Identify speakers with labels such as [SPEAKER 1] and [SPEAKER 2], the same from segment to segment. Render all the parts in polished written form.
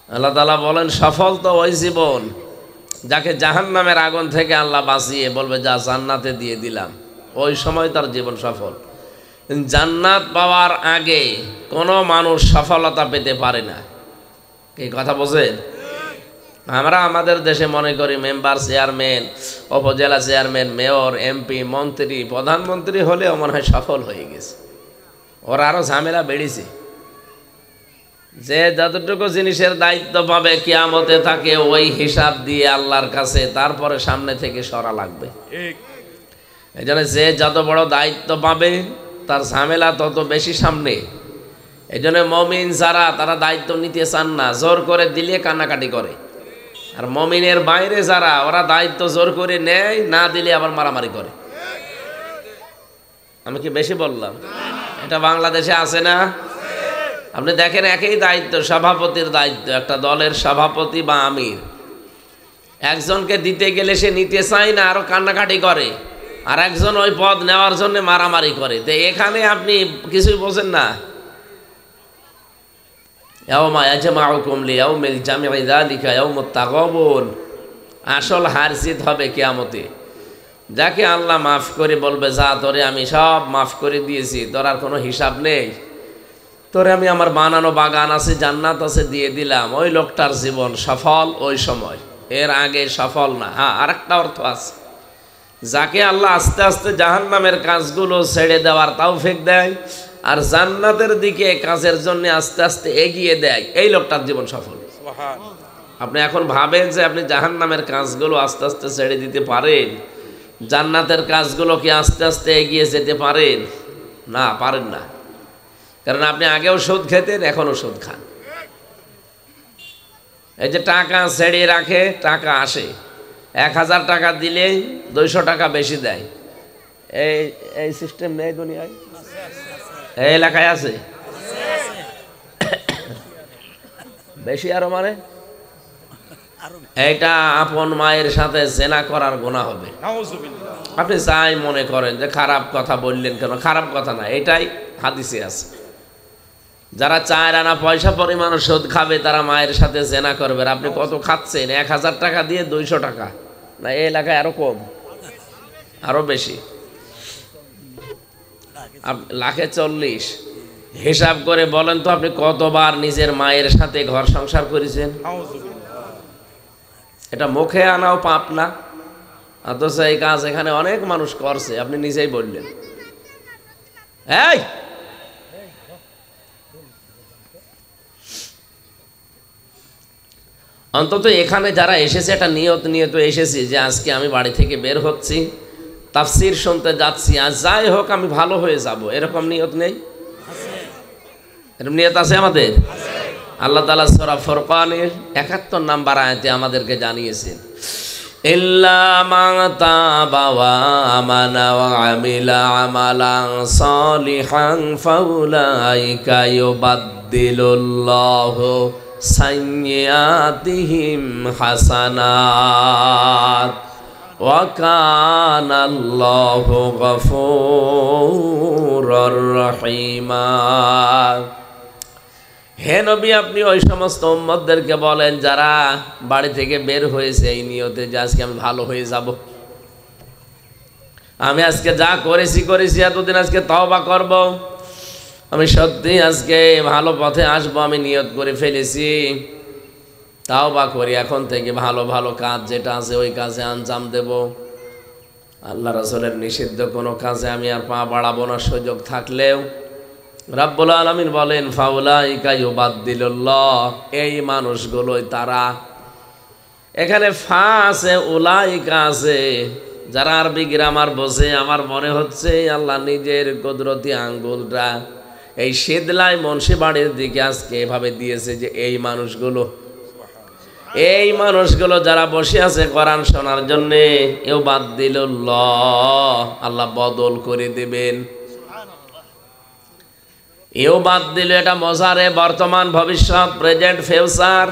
[SPEAKER 1] আল্লাহ তাআলা বলেন সফল তো ওই জীবন যাকে জাহান্নামের আগুন থেকে আল্লাহ বাঁচিয়ে বলবে যা জান্নাতে দিয়ে দিলাম, ওই সময় তার জীবন সফল। জান্নাত পাওয়ার আগে কোনো মানুষ সফলতা পেতে পারে না। এই কথা বোঝেন? আমরা আমাদের দেশে মনে করি মেম্বার, চেয়ারম্যান, উপজেলা চেয়ারম্যান, মেয়র, এমপি, মন্ত্রী, প্রধানমন্ত্রী হলেও মনে হয় সফল হয়ে গেছে। ওরা আরও ঝামেলা বেড়েছে। যে যতটুকু জিনিসের দায়িত্ব পাবে কিয়ামতে তাকে ওই হিসাব দিয়ে আল্লাহর কাছে তারপরে সামনে থেকে সরা লাগবে। এই জন্য যে যত বড় দায়িত্ব পাবে তার ঝামেলা তত বেশি সামনে। এই জন্য মমিন যারা তারা দায়িত্ব নিতে চান না, জোর করে দিলে কান্নাকাটি করে। আর মমিনের বাইরে যারা ওরা দায়িত্ব জোর করে নেয়, না দিলে আবার মারামারি করে। আমি কি বেশি বললাম? এটা বাংলাদেশে আছে না? আপনি দেখেন একই দায়িত্ব, সভাপতির দায়িত্ব, একটা দলের সভাপতি বা আমির, একজনকে দিতে গেলে সে নিতে চায় না, আরো কান্নাকাটি করে, আর একজন ওই পদ নেওয়ার জন্য মারামারি করে। তো এখানে আপনি কিছুই বোঝেন না। আসল হার জিত হবে কিয়ামতে। যাকে আল্লাহ মাফ করে বলবে যা তোরে আমি সব মাফ করে দিয়েছি, তোর আর কোনো হিসাব নেই, তোরে আমি আমার বানানো বাগান আছে, জান্নাত আছে, দিয়ে দিলাম, ওই লোকটার জীবন সফল ওই সময়, এর আগে সফল না। হ্যাঁ, আর একটা অর্থ আছে, যাকে আল্লাহ আস্তে আস্তে জাহান্নামের কাজগুলো ছেড়ে দেওয়ার তৌফিক দেয় আর জান্নাতের দিকে কাজের জন্য আস্তে আস্তে এগিয়ে দেয়, এই লোকটার জীবন সফল। আপনি এখন ভাবেন যে আপনি জাহান্নামের কাজগুলো আস্তে আস্তে ছেড়ে দিতে পারেন, জান্নাতের কাজগুলো কি আস্তে আস্তে এগিয়ে যেতে পারেন? না, পারেন না। কারণ আপনি আগেও সুদ খেতেন, এখনও সুদ খান। এই যে টাকা ছেড়ে রাখে, টাকা আসে, 1000 টাকা দিলে 200 টাকা বেশি দেয়, এই সিস্টেম নেই দুনিয়ায়? এই এলাকায় আছে? বেশি আরো মানে এইটা আপন মায়ের সাথে জেনা করার গুনাহ হবে। আপনি যাই মনে করেন যে খারাপ কথা বললেন কেন, খারাপ কথা না, এটাই হাদিসে আছে। যারা 4 আনা পয়সা পরিমাণ সুদ খাবে তারা মায়ের সাথে জেনা করবে। আপনি কত খাচ্ছেন? 1000 টাকা দিয়ে 200 টাকা, না এই এলাকায় আরো কম, আরো বেশি, লাখে 40। হিসাব করে বলেন তো আপনি কতবার নিজের মায়ের সাথে ঘর সংসার করেছেন? এটা মুখে আনাও পাপ না? অথচ এই কাজ এখানে অনেক মানুষ করছে, আপনি নিজেই বললেন। এই অন্তত এখানে যারা এসেছে একটা নিয়ত নিয়ে তো এসেছি যে আজকে আমি বাড়ি থেকে বের হচ্ছি, তাফসীর শুনতে যাচ্ছি, আর যাই হোক আমি ভালো হয়ে যাব, এরকম নিয়ত নেই? এরকম নিয়ত আছে আমাদের? আল্লাহ তাআলা সূরা ফুরকানের 71 নম্বর আয়াতে আমাদেরকে জানিয়েছেন, ইল্লা মান তাবা ওয়া আমানা ওয়া আমিলা আমালান সালিহান ফাউলাইকা ইউবাদদিলুল্লাহু সাইয়্যাতিহিম হাসানাত ওয়া কানাল্লাহু গফুরুর রহিমা। হে নবী, আপনি ওই সমস্ত উম্মতদেরকে বলেন যারা বাড়ি থেকে বের হয়েছে এই নিয়তে যে আজকে আমি ভালো হয়ে যাব, আমি আজকে যা করেছি এতদিন আজকে তওবা করব, আমি সত্যি আজকে ভালো পথে আসব, আমি নিয়ত করে ফেলেছি, তওবা করি, এখন থেকে ভালো ভালো কাজ যেটা আছে ওই কাজে আঞ্জাম দেব, আল্লাহ রাসূলের নিষিদ্ধ কোনো কাজে আমি আর পা বাড়াবো না সুযোগ থাকলেও। রাব্বুল আলামিন বলেন ফাউলাইকা ইউবাদদিলুল্লাহ, এই মানুষগুলোই তারা। এখানে ফা আছে, উলাইকা আছে। যারা আরবি গ্রামার বোঝে আমার মনে হচ্ছে আল্লাহ নিজের কুদরতি আঙ্গুলটা এই শীতলাই মুন্সিবাড়ির দিকে আজকে এভাবে দিয়েছে যে এই মানুষগুলো যারা বসে আছে কোরআন শোনার জন্য, ইউবাদদিলুল্লাহ, আল্লাহ বদল করে দেবেন। বাদ দিল, এটা মজারে বর্তমান ভবিষ্যৎ, প্রেজেন্ট ফিউচার।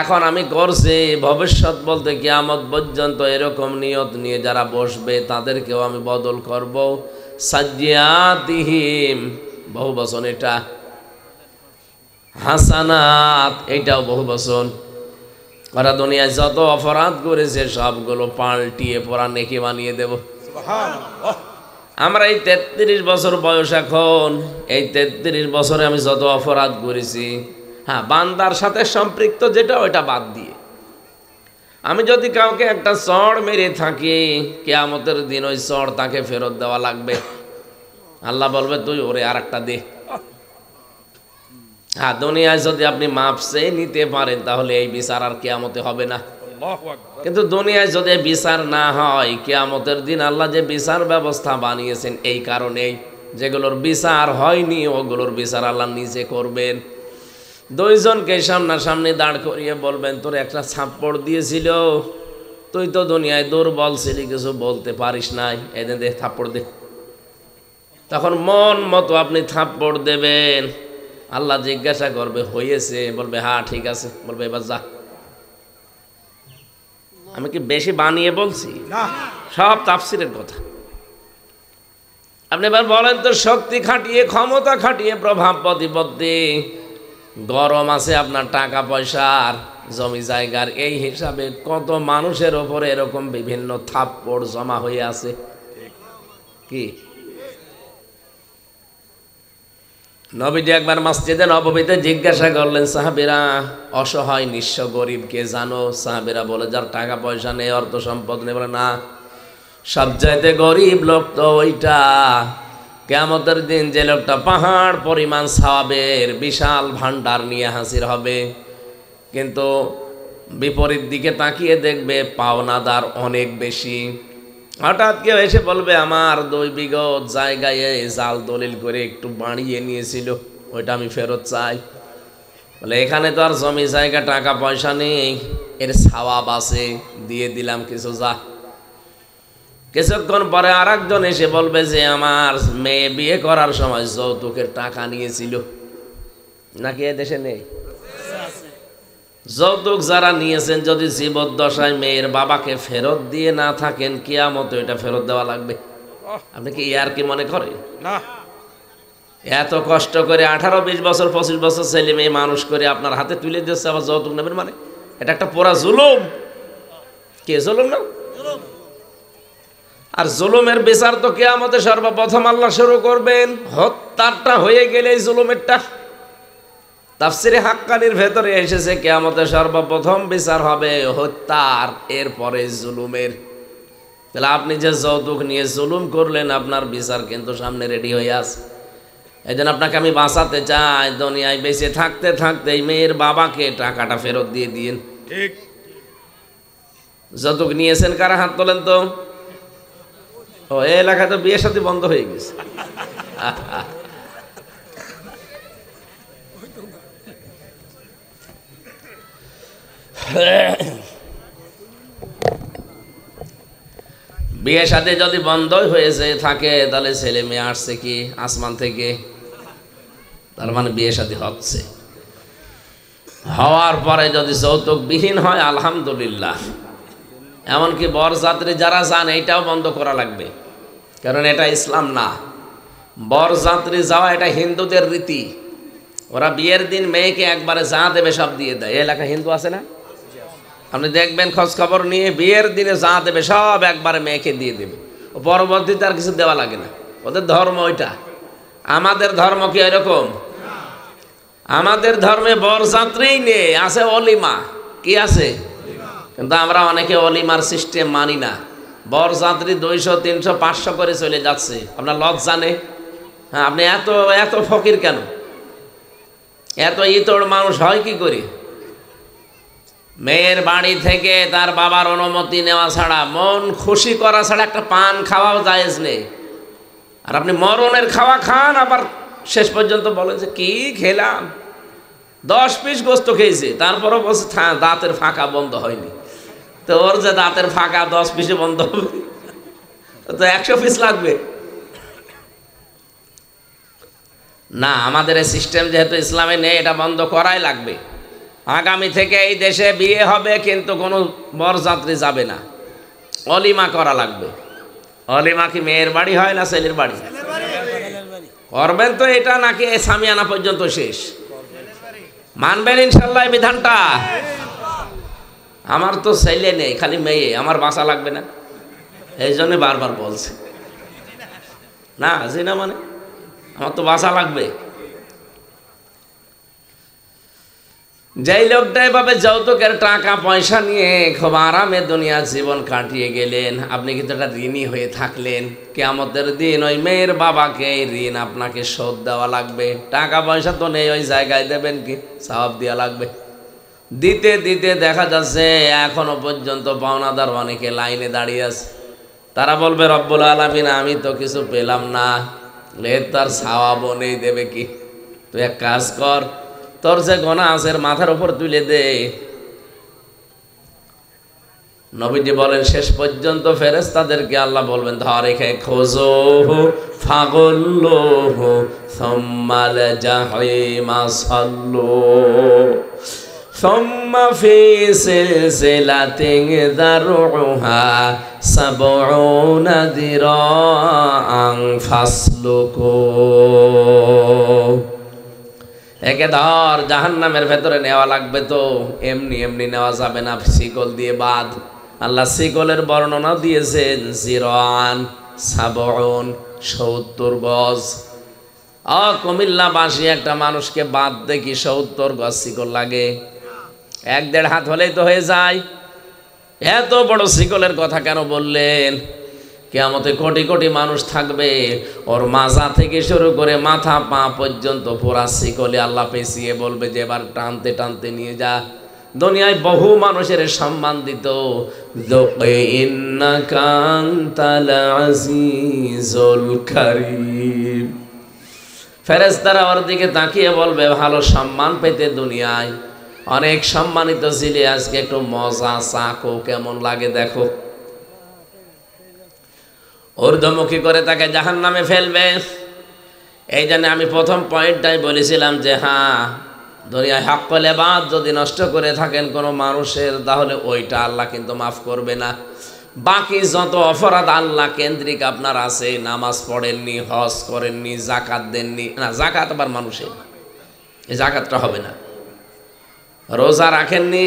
[SPEAKER 1] এখন আমি করছি, ভবিষ্যৎ বলতে কিয়ামত পর্যন্ত এরকম নিয়ত নিয়ে যারা বসবে তাদেরকেও আমি বদল করব। সাজ্জিয়াতিহিম, বহু বচন এটা। হাসানাত, এইটাও বহু বচন। ওরা দুনিয়ায় যত অপরাধ করেছে সবগুলো পাল্টিয়ে পড়া নেকি বানিয়ে দেব। আমরা এই 33 বছর বয়স এখন, এই 33 বছরে আমি যত অপরাধ করেছি, হ্যাঁ বান্দার সাথে সম্পৃক্ত যেটা ওইটা বাদ দিয়ে, আমি যদি কাউকে একটা চড় মেরে থাকি, কিয়ামতের দিন ওই চড় তাকে ফেরত দেওয়া লাগবে। আল্লাহ বলবে তুই ওরে আর একটা দে। হ্যাঁ, দুনিয়ায় যদি আপনি মাপ চেয়ে নিতে পারেন তাহলে এই বিচার আর কিয়ামতে হবে না। কিন্তু দুনিয়ায় যদি বিচার না হয়, কিয়ামতের দিন আল্লাহ যে বিচার ব্যবস্থা বানিয়েছেন এই কারণেই, যেগুলোর বিচার হয়নি ওগুলোর বিচার আল্লাহ নিজে করবেন। দুইজনকে সামনাসামনি দাঁড় করিয়ে বলবেন তোর একটা থাপ্পড় দিয়েছিল, তুই তো দুনিয়ায় দুর্বল ছিলি, কিছু বলতে পারিস নাই, এদের দে থাপ্পড় দে। তখন মন মতো আপনি থাপ্পড় দেবেন। আল্লাহ জিজ্ঞাসা করবে হয়েছে, বলবে হ্যাঁ ঠিক আছে, বলবে এবার যা। আমি কি বেশি বানিয়ে বলছি? সব তাফসিরের কথা। আপনি এবার বলেন তো, শক্তি খাটিয়ে ক্ষমতা খাটিয়ে প্রভাব প্রতিপত্তি, গরম আছে আপনার টাকা পয়সার জমি জায়গার, এই হিসাবে কত মানুষের ওপরে এরকম বিভিন্ন থাপ্পড় জমা হয়ে আছে। কি নবীজি একবার মসজিদে নববীতে জিজ্ঞাসা করলেন সাহাবীরা, অসহায় নিঃস্ব গরিব কে জানো? সাহাবীরা বলে যার টাকা পয়সা নেই, অর্থ সম্পদ নেই। বলে না, সবচাইতে গরিব লোক তো ওইটা, কিয়ামতের দিন যে লোকটা পাহাড় পরিমাণ সওয়াবের বিশাল ভান্ডার নিয়ে হাজির হবে, কিন্তু বিপরীত দিকে তাকিয়ে দেখবে পাওনাদার অনেক বেশি। হঠাৎ কেউ এসে বলবে আমার 2 বিঘা জায়গায় জাল দলিল করে একটু বাড়িয়ে নিয়েছিল, ওইটা আমি ফেরত চাই। বলে এখানে তো আর জমি জায়গা টাকা পয়সা নেই, এর সওয়াব আছে, দিয়ে দিলাম কিছু, যা। কিছুক্ষণ পরে আর একজন এসে বলবে যে আমার মেয়ে বিয়ে করার সময় যৌতুকের টাকা নিয়েছিল। নাকি এ দেশে নেই? যৌতুক যারা নিয়েছেন যদি জীবদ্দশায় মেয়ের বাবাকে ফেরত দিয়ে না থাকেন, কিয়ামতে এটা ফেরত দেওয়া লাগবে। আপনি কি ইয়ার কি মনে করেন? না, এত কষ্ট করে 18, 20 বছর 25 বছর ছেলে মেয়ে মানুষ করে আপনার হাতে তুলে দিচ্ছে, আবার যৌতুক নেবেন? মানে এটা একটা পুরা জুলুম। কে জুলুম না? আর জুলুমের বিচার তো কিয়ামতে সর্বপ্রথম আল্লাহ শুরু করবেন। হত্যাটা হয়ে গেলে এই জুলুমেরটা তাফসিরে হাক্কানির ভেতরে এসেছে কিয়ামতে সর্বপ্রথম বিচার হবে হত্যার, এরপরে জুলুমের। তাহলে আপনি যে যৌতুক নিয়ে জুলুম করলেন, আপনার বিচার কিন্তু সামনে রেডি হয়ে আছে। এই জন্য আপনাকে আমি বাঁচাতে চাই, দুনিয়ায় বেঁচে থাকতে থাকতে এই মেয়ের বাবাকে টাকাটা ফেরত দিয়ে দিন। ঠিক। যৌতুক নিয়েছেন কারা? হাত তোলেন তো। ও, এই এলাকায় তো বিয়ে শাদী বন্ধ হয়ে গেছে। বিয়ে শাদী যদি বন্ধই হয়েছে থাকে, তাহলে ছেলে মেয়ে আসছে কি আসমান থেকে? তার মানে বিয়ে শাদী হচ্ছে। হওয়ার পরে যদি যৌতুক বিহীন হয় আলহামদুলিল্লাহ। এমনকি বরযাত্রী যারা যান এইটাও বন্ধ করা লাগবে, কারণ এটা ইসলাম না। বরযাত্রী যাওয়া এটা হিন্দুদের রীতি। ওরা বিয়ের দিন মেয়েকে একবারে যা দেবে সব দিয়ে দেয়। এই এলাকা হিন্দু আছে না? আপনি দেখবেন খোঁজ খবর নিয়ে, বিয়ের দিনে যা দেবে সব একবারে মেয়েকে দিয়ে দেবে, পরবর্তীতে আর কিছু দেওয়া লাগে না। ওদের ধর্ম ওইটা। আমাদের ধর্ম কি এরকম? আমাদের ধর্মে বরযাত্রী নেই, আছে অলিমা। কি আছে? কিন্তু আমরা অনেকে অলিমার সিস্টেম মানি না। বরযাত্রী 200, 300, 500 করে চলে যাচ্ছে। আপনার লজ্জা নেই? হ্যাঁ, আপনি এত এত ফকির কেন? এত ইতর মানুষ হয় কি করে? মেয়ের বাড়ি থেকে তার বাবার অনুমতি নেওয়া ছাড়া, মন খুশি করা ছাড়া একটা পান খাওয়াও জায়েজ নেই। আর আপনি মরণের খাওয়া খান, আবার শেষ পর্যন্ত বলেন যে কি খেলাম, 10 পিস গোস্ত খেয়েছে, তারপরও বলছে দাঁতের ফাঁকা বন্ধ হয়নি। তো ওর যে দাঁতের ফাঁকা 10 পিসে বন্ধ হবে, তো 100 পিস লাগবে না। আমাদের এই সিস্টেম যেহেতু ইসলামে নেই, এটা বন্ধ করাই লাগবে। আগামী থেকে এই দেশে বিয়ে হবে, কিন্তু কোনো বরযাত্রী যাবে না, অলিমা করা লাগবে। অলিমা কি মেয়ের বাড়ি হয় না ছেলের বাড়ি? করবেন তো এটা, নাকি সামিয়ানা পর্যন্ত শেষ? মানবেন ইনশাল্লাহ এই বিধানটা? আমার তো ছেলে নেই, খালি মেয়ে, আমার বাঁচা লাগবে না? এই জন্য বারবার বলছে না জিনা মানে আমার তো বাঁচা লাগবে। যেই লোকটা এভাবে যৌতুকের টাকা পয়সা নিয়ে খুব আরামে দুনিয়ার জীবন কাটিয়ে গেলেন, আপনি কিন্তু একটা ঋণী হয়ে থাকলেন। কিয়ামতের দিন ওই মেয়ের বাবাকে এই ঋণ আপনাকে শোধ দেওয়া লাগবে। টাকা পয়সা তো নেই, ওই জায়গায় দেবেন কি? সওয়াব দেওয়া লাগবে। দিতে দিতে দেখা যাচ্ছে এখনো পর্যন্ত পাওনাদার অনেকে লাইনে দাঁড়িয়ে আছে। তারা বলবে রব্বুল আলামিন আমি তো কিছু পেলাম না, তার সওয়াবও নেই, দেবে কি? তুই এক কাজ কর, তোর যে গোনা আছে মাথার উপর তুলে দে। নবীজি বলেন শেষ পর্যন্ত ফেরেশতাদেরকে আল্লাহ বলবেন ধরে খেয়ে খোঁজো ফাগল্লো সম্মাল জাহিমা সাল্লো সুম্মা ফি সিলসিলাতিন দারউহা সাবউনা দিরাআন ফাসলুকু। একে ধর জাহান্নামের ভেতরে নেওয়া লাগবে, তো এমনি এমনি নেওয়া যাবে না, শিকল দিয়ে বাঁধ। আল্লাহ শিকলের বর্ণনা দিয়েছেন জিরান সাবউন 70 গজ। কুমিল্লাবাসী একটা মানুষকে বাদ দেখি 70 গজ শিকল লাগে? 1-1.5 হাত হলেই তো হয়ে যায়। এত বড় শিকলের কথা কেন বললেন? কিয়ামতে কোটি কোটি মানুষ থাকবে, ওর মাজা থেকে শুরু করে মাথা পা পর্যন্ত পুরা শিকলে আল্লাহ পেঁচিয়ে বলবে যে এবার টানতে টানতে নিয়ে যা। দুনিয়ায় বহু মানুষের সম্মান দিত, ইন্নাকা আনতাল আজিজুল কারীম। ফেরেশতারা ওর দিকে তাকিয়ে বলবে ভালো সম্মান পেতে দুনিয়ায় অনেক সম্মানিত ছিলে, আজকে একটু মজা চাকো, কেমন লাগে দেখো। ঊর্ধ্বমুখী করে তাকে জাহান্নামে ফেলবে। এই জন্য আমি প্রথম পয়েন্টটাই বলেছিলাম যে হ্যাঁ, দুনিয়ায় হক্কুল ইবাদ যদি নষ্ট করে থাকেন কোনো মানুষের, তাহলে ওইটা আল্লাহ কিন্তু মাফ করবে না। বাকি যত অপরাধ আল্লাহ কেন্দ্রিক আপনার আছে, নামাজ পড়েননি, হজ করেননি, জাকাত দেননি, না জাকাত আবার মানুষের, এই জাকাতটা হবে না, রোজা রাখেননি,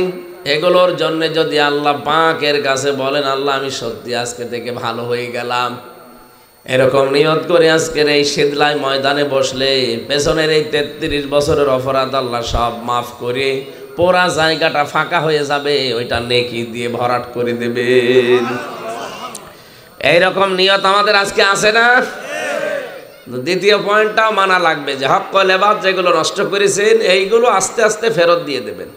[SPEAKER 1] এগুলোর জন্য যদি আল্লাহ পাকের কাছে বলেন আল্লাহ আমি সত্যি আজকে থেকে ভালো হয়ে গেলাম, এরকম নিয়ত করে আজকের এই শীতলায় ময়দানে বসলে পেছনের এই 33 বছরের অপরাধ আল্লাহ সব মাফ করে পুরা জায়গাটা ফাঁকা হয়ে যাবে, ওইটা নেকি দিয়ে ভরাট করে দেবেন। এইরকম নিয়ত আমাদের আজকে আছে না? দ্বিতীয় পয়েন্টটাও মানা লাগবে যে হক্কুল ইবাদ যেগুলো নষ্ট করেছেন এইগুলো আস্তে আস্তে ফেরত দিয়ে দেবেন।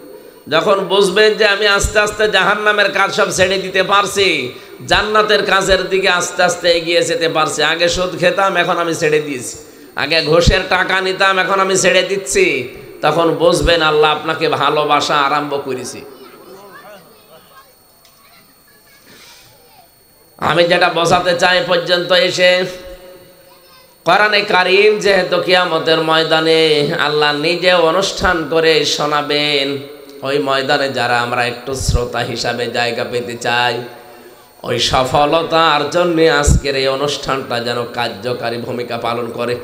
[SPEAKER 1] যখন বুঝবেন যে আমি আস্তে আস্তে জাহান্নামের কাজ সব ছেড়ে দিতে পারছি, জান্নাতের কাজের দিকে আস্তে আস্তে এগিয়ে যেতে পারছি, আগে সুদ খেতাম এখন আমি ছেড়ে দিয়েছি, আগে ঘুষের টাকা নিতাম এখন আমি ছেড়ে দিচ্ছি, তখন বুঝবেন আল্লাহ আপনাকে ভালোবাসা আরম্ভ করেছি। আমি যেটা বোঝাতে চাই পর্যন্ত এসে, কোরআনে কারীম যেহেতু কিয়ামতের ময়দানে আল্লাহ নিজে অনুষ্ঠান করে শোনাবেন, ওই ময়দানে যারা আমরা একটু শ্রোতা হিসাবে জায়গা পেতে চাই, ওই সফলতার জন্য আজকের এই অনুষ্ঠানটা যেন কার্যকারী ভূমিকা পালন করে।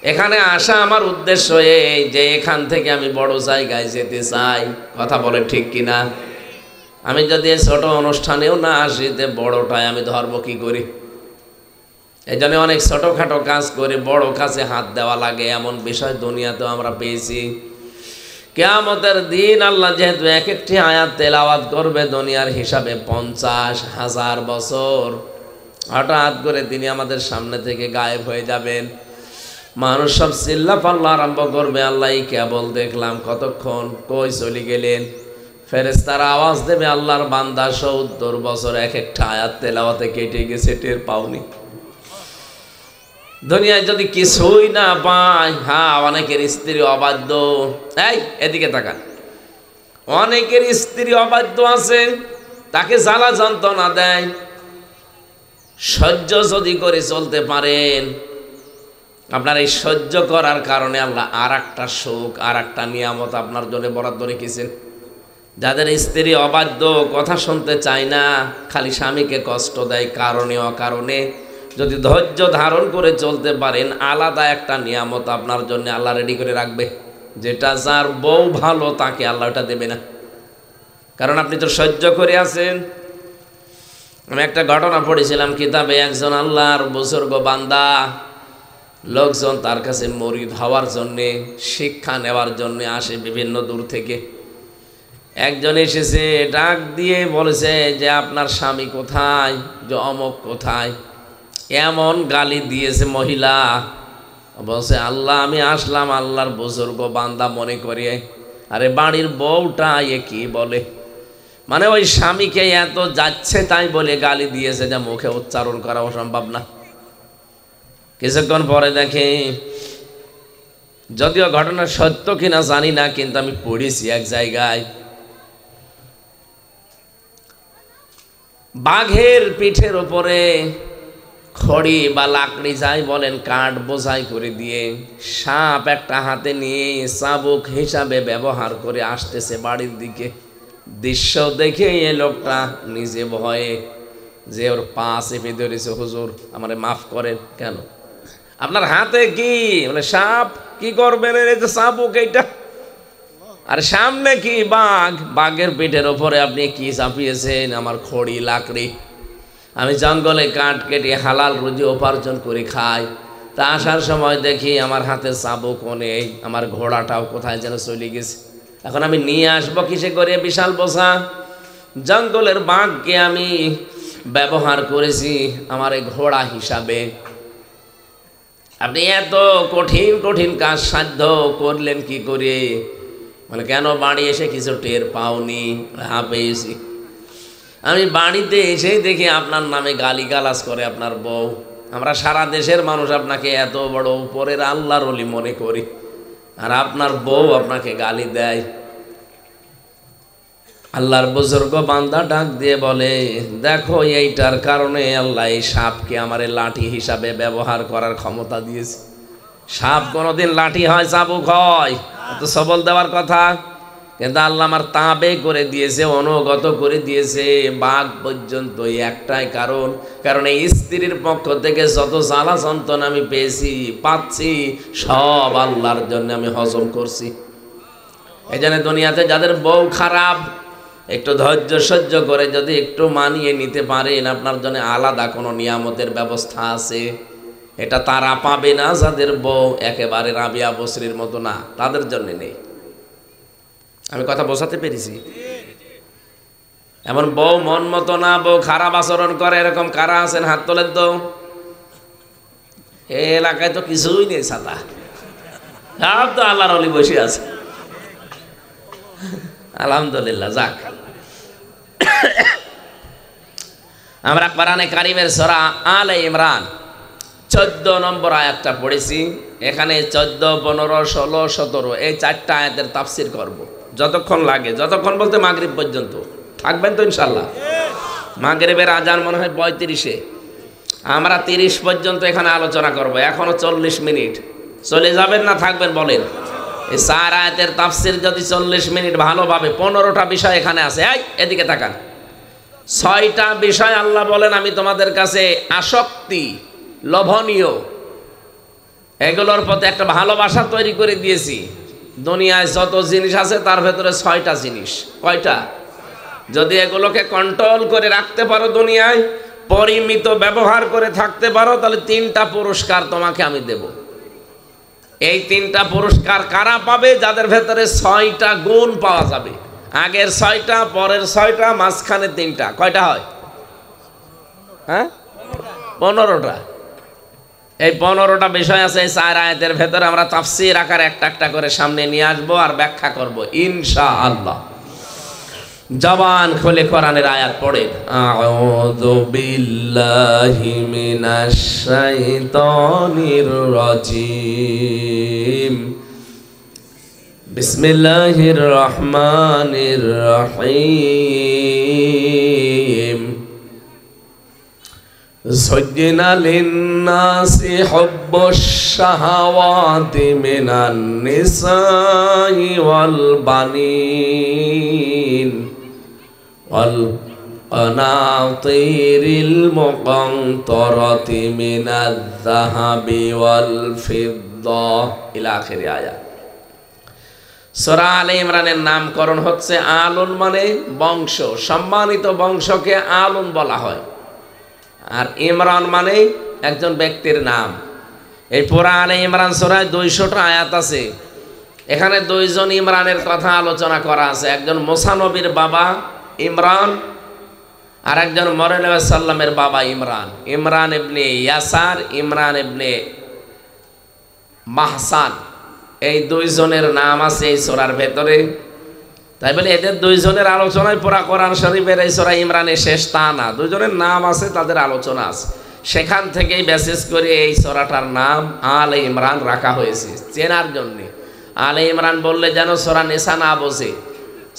[SPEAKER 1] এখানে আসা আমার উদ্দেশ্য এই যে এখান থেকে আমি বড় জায়গায় যেতে চাই। কথা বলে ঠিক কিনা? আমি যদি ছোট অনুষ্ঠানেও না আসি, তে বড়টায় আমি ধরবো কি করি? এই জন্য অনেক ছোটোখাটো কাজ করে বড় কাজে হাত দেওয়া লাগে, এমন বিষয় দুনিয়াতেও আমরা পেয়েছি। কিয়ামতের দিন আল্লাহ যেহেতু এক একটি আয়াত তেলাওয়াত করবে দুনিয়ার হিসাবে 50,000 বছর, হঠাৎ করে তিনি আমাদের সামনে থেকে গায়েব হয়ে যাবেন। মানুষ সব চিল্লা পাল্লা আরম্ভ করবে, আল্লাহ কেবল দেখলাম, কতক্ষণ কই চলে গেলেন? ফেরেশতারা আওয়াজ দেবে আল্লাহর বান্দা 70 বছর এক একটা আয়াত তেলাওয়াতে কেটে গেছে, টের পাওনি। দুনিয়ায় যদি কিছুই না পায়, হ্যাঁ অনেকের স্ত্রী অবাধ্য, এই এদিকে তাকান, অনেকের স্ত্রী অবাধ্য আছে, তাকে জ্বালা যন্ত্রণা দেয়, সহ্য যদি করে চলতে পারেন, আপনার এই সহ্য করার কারণে আল্লাহ আর একটা সুখ, আর একটা নিয়ামত আপনার জন্য বরাদ্দ রেখেছেন। যাদের স্ত্রী অবাধ্য, কথা শুনতে চায় না, খালি স্বামীকে কষ্ট দেয় কারণে অকারণে, যদি ধৈর্য ধারণ করে চলতে পারেন, আলাদা একটা নিয়ামত আপনার জন্য আল্লাহ রেডি করে রাখবে। যেটা যার বউ ভালো তাকে আল্লাহ ওটা দেবে না, কারণ আপনি তো সহ্য করে আছেন। আমি একটা ঘটনা পড়েছিলাম কিতাবে, একজন আল্লাহর বুজুর্গ বান্দা, লোকজন তার কাছে মুরিদ হওয়ার জন্যে, শিক্ষা নেওয়ার জন্যে আসে বিভিন্ন দূর থেকে। একজন এসেছে, ডাক দিয়ে বলেছে যে আপনার স্বামী কোথায়, যে অমক কোথায়। এমন গালি দিয়েছে মহিলা, বলছে আল্লাহ আমি আসলাম আল্লাহর বুজুর্গ বান্দা মনে করে, আরে বাড়ির বউটা এ কি বলে। মানে ওই স্বামীকে এত যাচ্ছে তাই বলে গালি দিয়েছে যা মুখে উচ্চারণ করা অসম্ভব না। কিছুক্ষণ পরে দেখে, যদিও ঘটনা সত্য কিনা জানি না, কিন্তু আমি পড়েছি এক জায়গায়, বাঘের পিঠের উপরে খড়ি বা লাকড়ি যাই বলেন, কাঠ বোঝাই করে দিয়ে সাপ একটা হাতে নিয়ে চাবুক হিসাবে ব্যবহার করে আসতেছে বাড়ির দিকে। দৃশ্য দেখে এ লোকটা নিজে ভয়ে যে ওর পা চেপে ধরেছে, হুজুর আমারে মাফ করেন। কেন আপনার হাতে কি, মানে সাপ, কি করবেন, এই যে চাবুক এইটা, আর সামনে কি বাঘ, বাঘের পিঠের ওপরে আপনি কি চাপিয়েছেন, আমার খড়ি লাকড়ি। আমি জঙ্গলে কাঠ কেটে হালাল রুজি উপার্জন করে খাই, তা আসার সময় দেখি আমার হাতে চাবুকও নেই, আমার ঘোড়াটাও কোথায় যেন চলে গেছে। এখন আমি নিয়ে আসবো কিসে করে বিশাল বোঝা। জঙ্গলের বাঘকে আমি ব্যবহার করেছি আমার এই ঘোড়া হিসাবে। আপনি এত কঠিন কঠিন কাজ সাধ্য করলেন কি করে, মানে কেন বাড়ি এসে কিছু টের পাওনি? হ্যাঁ পেয়েছি। আমি বাড়িতে এসেই দেখি আপনার নামে গালিগালাজ করে আপনার বউ। আমরা সারা দেশের মানুষ আপনাকে এত বড় উপরের আল্লাহর ওলি মনে করি, আর আপনার বউ আপনাকে গালি দেয়। আল্লাহর বুজুর্গ বান্দা ডাক দিয়ে বলে, দেখো এইটার কারণে আল্লাহ এই সাপকে আমারে লাঠি হিসাবে ব্যবহার করার ক্ষমতা দিয়েছে। সাপ কোনোদিন লাঠি হয়, চাবুক হয়, তো সবল দেওয়ার কথা, কিন্তু আল্লাহ আমার তাবে করে দিয়েছে, অনুগত করে দিয়েছে বাঘ পর্যন্ত। একটাই কারণ এই স্ত্রীর পক্ষ থেকে যত জ্বালা যন্ত্রণা আমি পেয়েছি পাচ্ছি, সব আল্লাহর জন্য আমি হজম করছি। এই জন্য দুনিয়াতে যাদের বউ খারাপ, একটু ধৈর্য সহ্য করে যদি একটু মানিয়ে নিতে পারেন, আপনার জন্য আলাদা কোনো নিয়ামতের ব্যবস্থা আছে। এটা তারা পাবে না যাদের বউ একেবারে রাবিয়া বসরির মতো না, তাদের জন্য নেই। আমি কথা বোঝাতে পেরেছি? এমন বউ মন মতো না, বউ খারাপ আচরণ করে, এরকম কারা আছেন হাত তোলেন তো। এই এলাকায় তো কিছুই নেই, ছাতা সব তো আল্লাহর ওলি বসে আছে, আলহামদুলিল্লাহ। যাক, আমরা কোরআনে কারিমের সূরা আলে ইমরান 14 নম্বর আয়াতটা পড়েছি। এখানে 14, 15, 16, 17 এই 4টা আয়াতের তাফসির করব, যতক্ষণ লাগে। যতক্ষণ বলতে মাগরিব পর্যন্ত থাকবেন তো ইনশাল্লাহ। মাগরিবের আজান মনে হয় 35-এ, আমরা 30 পর্যন্ত এখানে আলোচনা করব। এখনো 40 মিনিট, চলে যাবেন না থাকবেন বলেন? এই 4 আয়াতের তাফসির যদি 40 মিনিট ভালোভাবে, 15টা বিষয় এখানে আছে। এই এদিকে তাকান, 6টা বিষয় আল্লাহ বলেন আমি তোমাদের কাছে আসক্তি, লোভনীয়, এগুলোর প্রতি একটা ভালোবাসা তৈরি করে দিয়েছি। দুনিয়ায় যত জিনিস আছে তার ভেতরে 6টা জিনিস। কয়টা? যদি এগুলোকে কন্ট্রোল করে রাখতে পারো, দুনিয়ায় পরিমিত ব্যবহার করে থাকতে পারো, তাহলে 3টা পুরস্কার তোমাকে আমি দেব। এই 3টা পুরস্কার কারা পাবে? যাদের ভেতরে 6টা গুণ পাওয়া যাবে। আগের 6টা, পরের 6টা, মাঝখানে 3টা। কয়টা হয়? হ্যাঁ, 15টা। এই 15টা বিষয় আছে এই 4 আয়াতের ভেতরে। আমরা তাফসীর আকারে একটা একটা করে সামনে নিয়ে আসবো আর ব্যাখ্যা করব ইনশাআল্লাহ। জবান খুলে কোরআনের আয়াত পড়ে, আউযু বিল্লাহি মিনাশ শাইতানির রাজিম, বিসমিল্লাহির রহমানির রহিম। যুয়্যিনা লিন-নাসি হুব্বুশ শাহাওয়াতি মিনান নিসাই ওয়াল বানিন ওয়াল কানাতিরিল মুকানতারাতি মিনায-যাহাবি ওয়াল ফিদ্দা ইলা আখিরি আয়াত। সূরা আলে ইমরানের নামকরণ হচ্ছে আলুন, মানে বংশ, সম্মানিত বংশকে আলুন বলা হয়। আর ইমরান মানে একজন ব্যক্তির নাম। এই পুরা আলে ইমরান সূরায় 200টা আয়াত আছে। এখানে দুইজন ইমরানের কথা আলোচনা করা আছে। একজন মুসা নবীর বাবা ইমরান, আর একজন মরণ সাল্লামের বাবা ইমরান। ইমরান ইবনে ইয়াসার, ইমরান ইবনে মাহসান, এই দুইজনের নাম আছে এই সূরার ভেতরে। তাই বলে এদের দুইজনের আলোচনায় পুরা কোরআন শরীফের এই সূরা ইমরানের শেষ তা না, দুইজনের নাম আছে, তাদের আলোচনা আছে। সেখান থেকেই বিশেষ করে এই সূরাটার নাম আলে ইমরান রাখা হয়েছে চেনার জন্য। আলে ইমরান বললে যেন সূরা নিসা না বোঝে,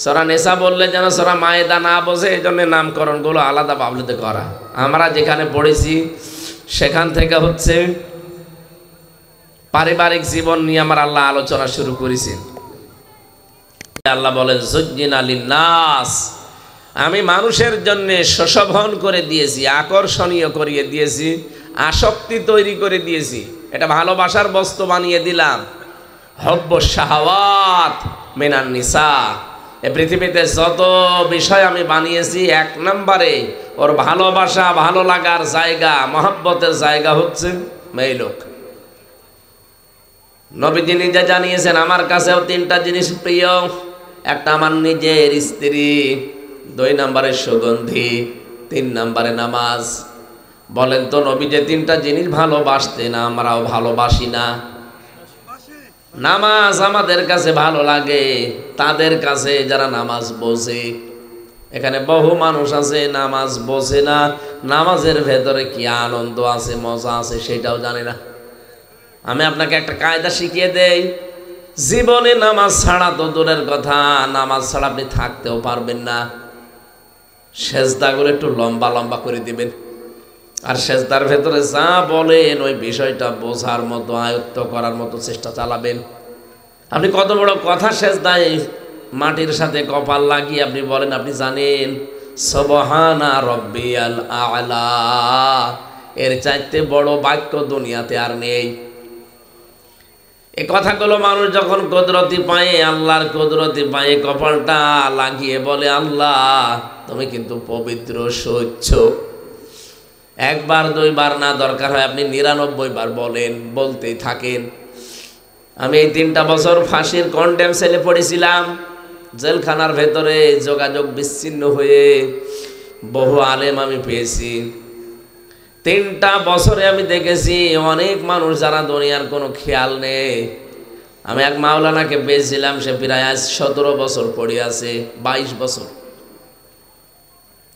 [SPEAKER 1] সূরা নিসা বললে যেন সূরা মায়েদা না বোঝে, এই জন্য নামকরণগুলো আলাদা বাবলিতে করা। আমরা যেখানে পড়েছি সেখান থেকে হচ্ছে পারিবারিক জীবন নিয়ে আমার আল্লাহ আলোচনা শুরু করেছেন। আল্লাহ বলেন যুজ্জিনা লিন্নাস, আমি মানুষের জন্য সুশোভন করে দিয়েছি, আকর্ষণীয় করিয়ে দিয়েছি, আসক্তি তৈরি করে দিয়েছি, এটা ভালোবাসার বস্তু বানিয়ে দিলাম। হব্বুশ শাহাওয়াত মিনান নিসা, এই পৃথিবীতে যত বিষয় আমি বানিয়েছি এক নম্বরে ওর ভালোবাসা, ভালো লাগার জায়গা, মহব্বতের জায়গা হচ্ছে মেয়ে লোক। নবীজি নিজে জানিয়েছেন আমার কাছেও 3টা জিনিস প্রিয়। একটা আমার নিজের স্ত্রী, 2 নম্বরে সুগন্ধি, 3 নম্বরে নামাজ। বলেন তো নবী যে 3টা জিনিস ভালোবাসতেন, আমরাও ভালোবাসি না? নামাজ আমাদের কাছে ভালো লাগে, তাদের কাছে যারা নামাজ বোঝে। এখানে বহু মানুষ আছে নামাজ বোঝে না, নামাজের ভেতরে কি আনন্দ আছে, মজা আছে সেটাও জানে না। আমি আপনাকে একটা কায়দা শিখিয়ে দেই, জীবনে নামাজ ছাড়া তো দূরের কথা, নামাজ ছাড়া আপনি থাকতেও পারবেন না। সেজদাগুলো একটু লম্বা লম্বা করে দিবেন, আর সেজদার ভেতরে যা বলেন ওই বিষয়টা বোঝার মতো, আয়ত্ত করার মতো চেষ্টা চালাবেন। আপনি কত বড় কথা সেজদায় মাটির সাথে কপাল লাগিয়ে আপনি বলেন আপনি জানেন সুবহানা রাব্বিয়াল আ'লা, এর চাইতে বড় বাক্য দুনিয়াতে আর নেই। এই কথাগুলো মানুষ যখন কুদরতি পায়, আল্লাহর কুদরতি পায়, কপালটা লাগিয়ে বলে আল্লাহ তুমি কিন্তু পবিত্র, স্বচ্ছ। 1 বার 2 বার না, দরকার হয় আপনি 99 বার বলেন, বলতেই থাকেন। আমি এই 3টা বছর ফাঁসির কন্ডেম সেলে পড়েছিলাম, জেলখানার ভেতরে যোগাযোগ বিচ্ছিন্ন হয়ে বহু আলেম আমি পেয়েছি। 3টা বছরে আমি দেখেছি অনেক মানুষ যারা দুনিয়ার কোনো খেয়াল নেই। আমি এক মাওলানাকে পেয়েছিলাম, সে প্রায় আজ 17 বছর পড়ে আছে, 22 বছর।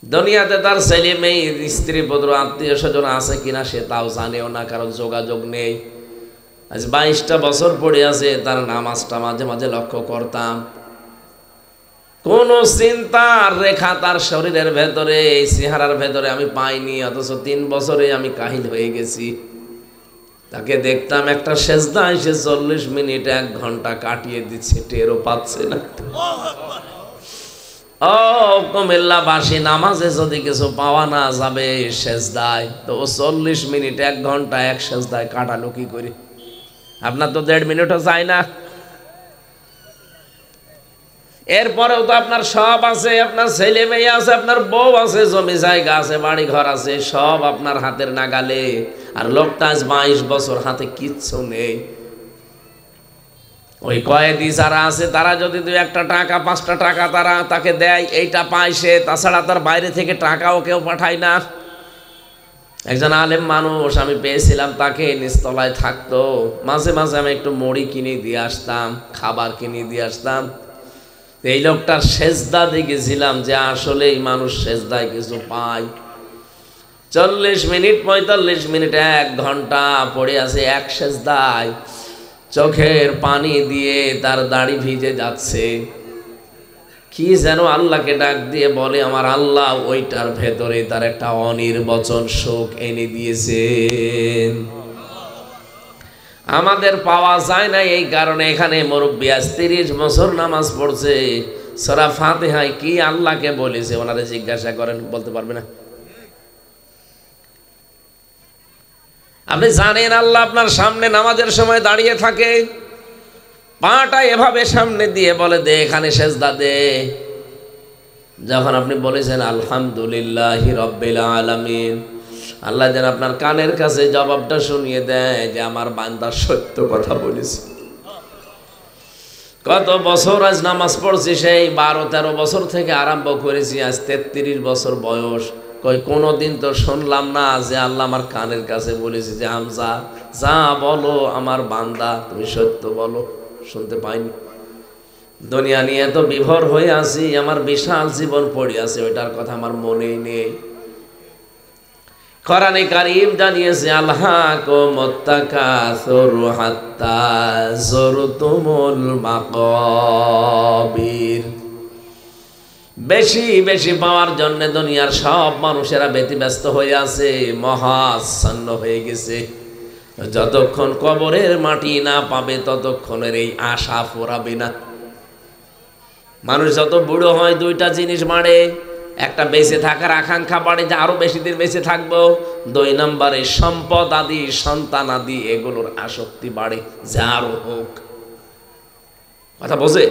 [SPEAKER 1] দুনিয়াতে তার ছেলে মেয়ে, স্ত্রী পুত্র, আত্মীয় স্বজন আছে কিনা সে তাও জানেও না, কারণ যোগাযোগ নেই। আজ 22টা বছর পড়ে আছে। তার নামাজটা মাঝে মাঝে লক্ষ্য করতাম, কোন চিন্তার রেখা তার শরীরের ভেতরে, এই চেহারার ভেতরে আমি পাইনি। অথচ 3 বছরে আমি কাহিল হয়ে গেছি। তাকে দেখতাম একটা সেজদা এসে 40 মিনিট 1 ঘন্টা কাটিয়ে দিচ্ছে, টেরও পাচ্ছে না। ও কুমিল্লাবাসী, নামাজে যদি কিছু পাওয়া না যাবে সেজদায়, তো 40 মিনিট 1 ঘন্টা এক সেজদায় কাটালো কি করে? আপনার তো 1.5 মিনিটও যায় না। এরপরেও তো আপনার সব আছে, আপনার ছেলে মেয়ে আছে, আপনার বউ আছে, জমি জায়গা আছে, বাড়ি ঘর আছে, সব আপনার হাতের নাগালে। আর লোকটা আজ 22 বছর হাতে কিচ্ছু নেই। ওই কয়েদি যারা আছে তারা যদি 2-1টা টাকা 5টা টাকা তারা তাকে দেয়, এইটা পায় সে, তাছাড়া তার বাইরে থেকে টাকাও কেউ পাঠায় না। একজন আলেম মানুষ আমি পেয়েছিলাম, তাকে নিচতলায় থাকতো। মাঝে মাঝে আমি একটু মুড়ি কিনে দিয়ে আসতাম, খাবার কিনে দিয়ে আসতাম। এই লোকটার সেজদা দেখেছিলাম যে আসলে এই মানুষ সেজদায় কিছু পায়। 40 মিনিট 45 মিনিট 1 ঘন্টা পড়ে আছে এক সেজদায়, চোখের পানি দিয়ে তার দাড়ি ভিজে যাচ্ছে। কি যেন আল্লাহকে ডাক দিয়ে বলে, আমার আল্লাহ ওইটার ভেতরে তার একটা অনির্বচন সুখ এনে দিয়েছেন। আমাদের পাওয়া যায় না, এই কারণে এখানে মুরব্বী আজ 30 বছর নামাজ পড়ছে, সূরা ফাতিহায় কি আল্লাহকে বলেছে ওনারে জিজ্ঞাসা করেন, বলতে পারবে না। আপনি জানেন আল্লাহ আপনার সামনে নামাজের সময় দাঁড়িয়ে থাকে, পাটা এভাবে সামনে দিয়ে বলে দে এখানে সেজদা দে। যখন আপনি বলেছেন আলহামদুলিল্লাহি রাব্বিল আলামিন, আল্লাহ যেন আপনার কানের কাছে জবাবটা শুনিয়ে দেয় যে আমার বান্দা সত্য কথা বলেছে। কত বছর আজ নামাজ পড়ছি, সেই 12-13 বছর থেকে আরম্ভ করেছি, আজ 33 বছর বয়স। কোনোদিন তো শুনলাম না যে আল্লাহ আমার কানের কাছে বলেছে যে হামজা যা বলো আমার বান্দা তুমি সত্য বলো। শুনতে পাইনি। দুনিয়া নিয়ে তো বিভোর হয়ে আছি, আমার বিশাল জীবন পড়ে আছে, ওইটার কথা আমার মনেই নেই। কোরআনে কারীম জানিয়েছে আলহাকুমুত তাকাসুর হাত্তা যুরতুমুল মাকাবির। বেশি বেশি পাওয়ার জন্য দুনিয়ার সব মানুষেরা ব্যতিব্যস্ত হয়ে আছে, মহাচ্ছন্ন হয়ে গেছে। যতক্ষণ কবরের মাটি না পাবে ততক্ষণের এই আশা ফুরাবে না। মানুষ যত বুড়ো হয় দুইটা জিনিস বাড়ে, একটা বেঁচে থাকার আকাঙ্ক্ষা বাড়ে যে আরো বেশি দিন বেঁচে থাকবো, 2 নম্বরে সম্পদ আদি সন্তান আদি এগুলোর আসক্তি বাড়ে যে আরো হোক। কথা বোঝে?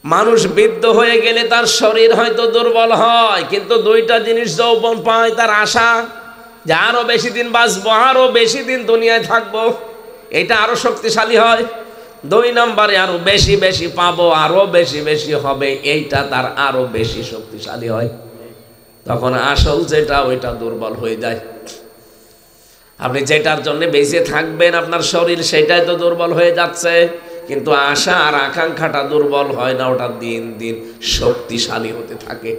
[SPEAKER 1] মানুষ বৃদ্ধ হয়ে গেলে তার শরীর হয়তো দুর্বল হয়, কিন্তু দুইটা জিনিস যৌবন পায়, তার আশা যে আরো বেশি দিন বাঁচবো, আরো বেশি দিন দুনিয়ায় থাকবো, এটা আরো শক্তিশালী হয়। 2 নম্বরে আরো বেশি বেশি পাবো, আরো বেশি বেশি হবে, এইটা তার আরো বেশি শক্তিশালী হয়। তখন আসল যেটা ওইটা দুর্বল হয়ে যায়। আপনি যেটার জন্য বেঁচে থাকবেন আপনার শরীর সেটাই তো দুর্বল হয়ে যাচ্ছে, কিন্তু আশা আর আকাঙ্ক্ষাটা দুর্বল হয় না, ওটা দিন দিন শক্তিশালী হতে থাকে।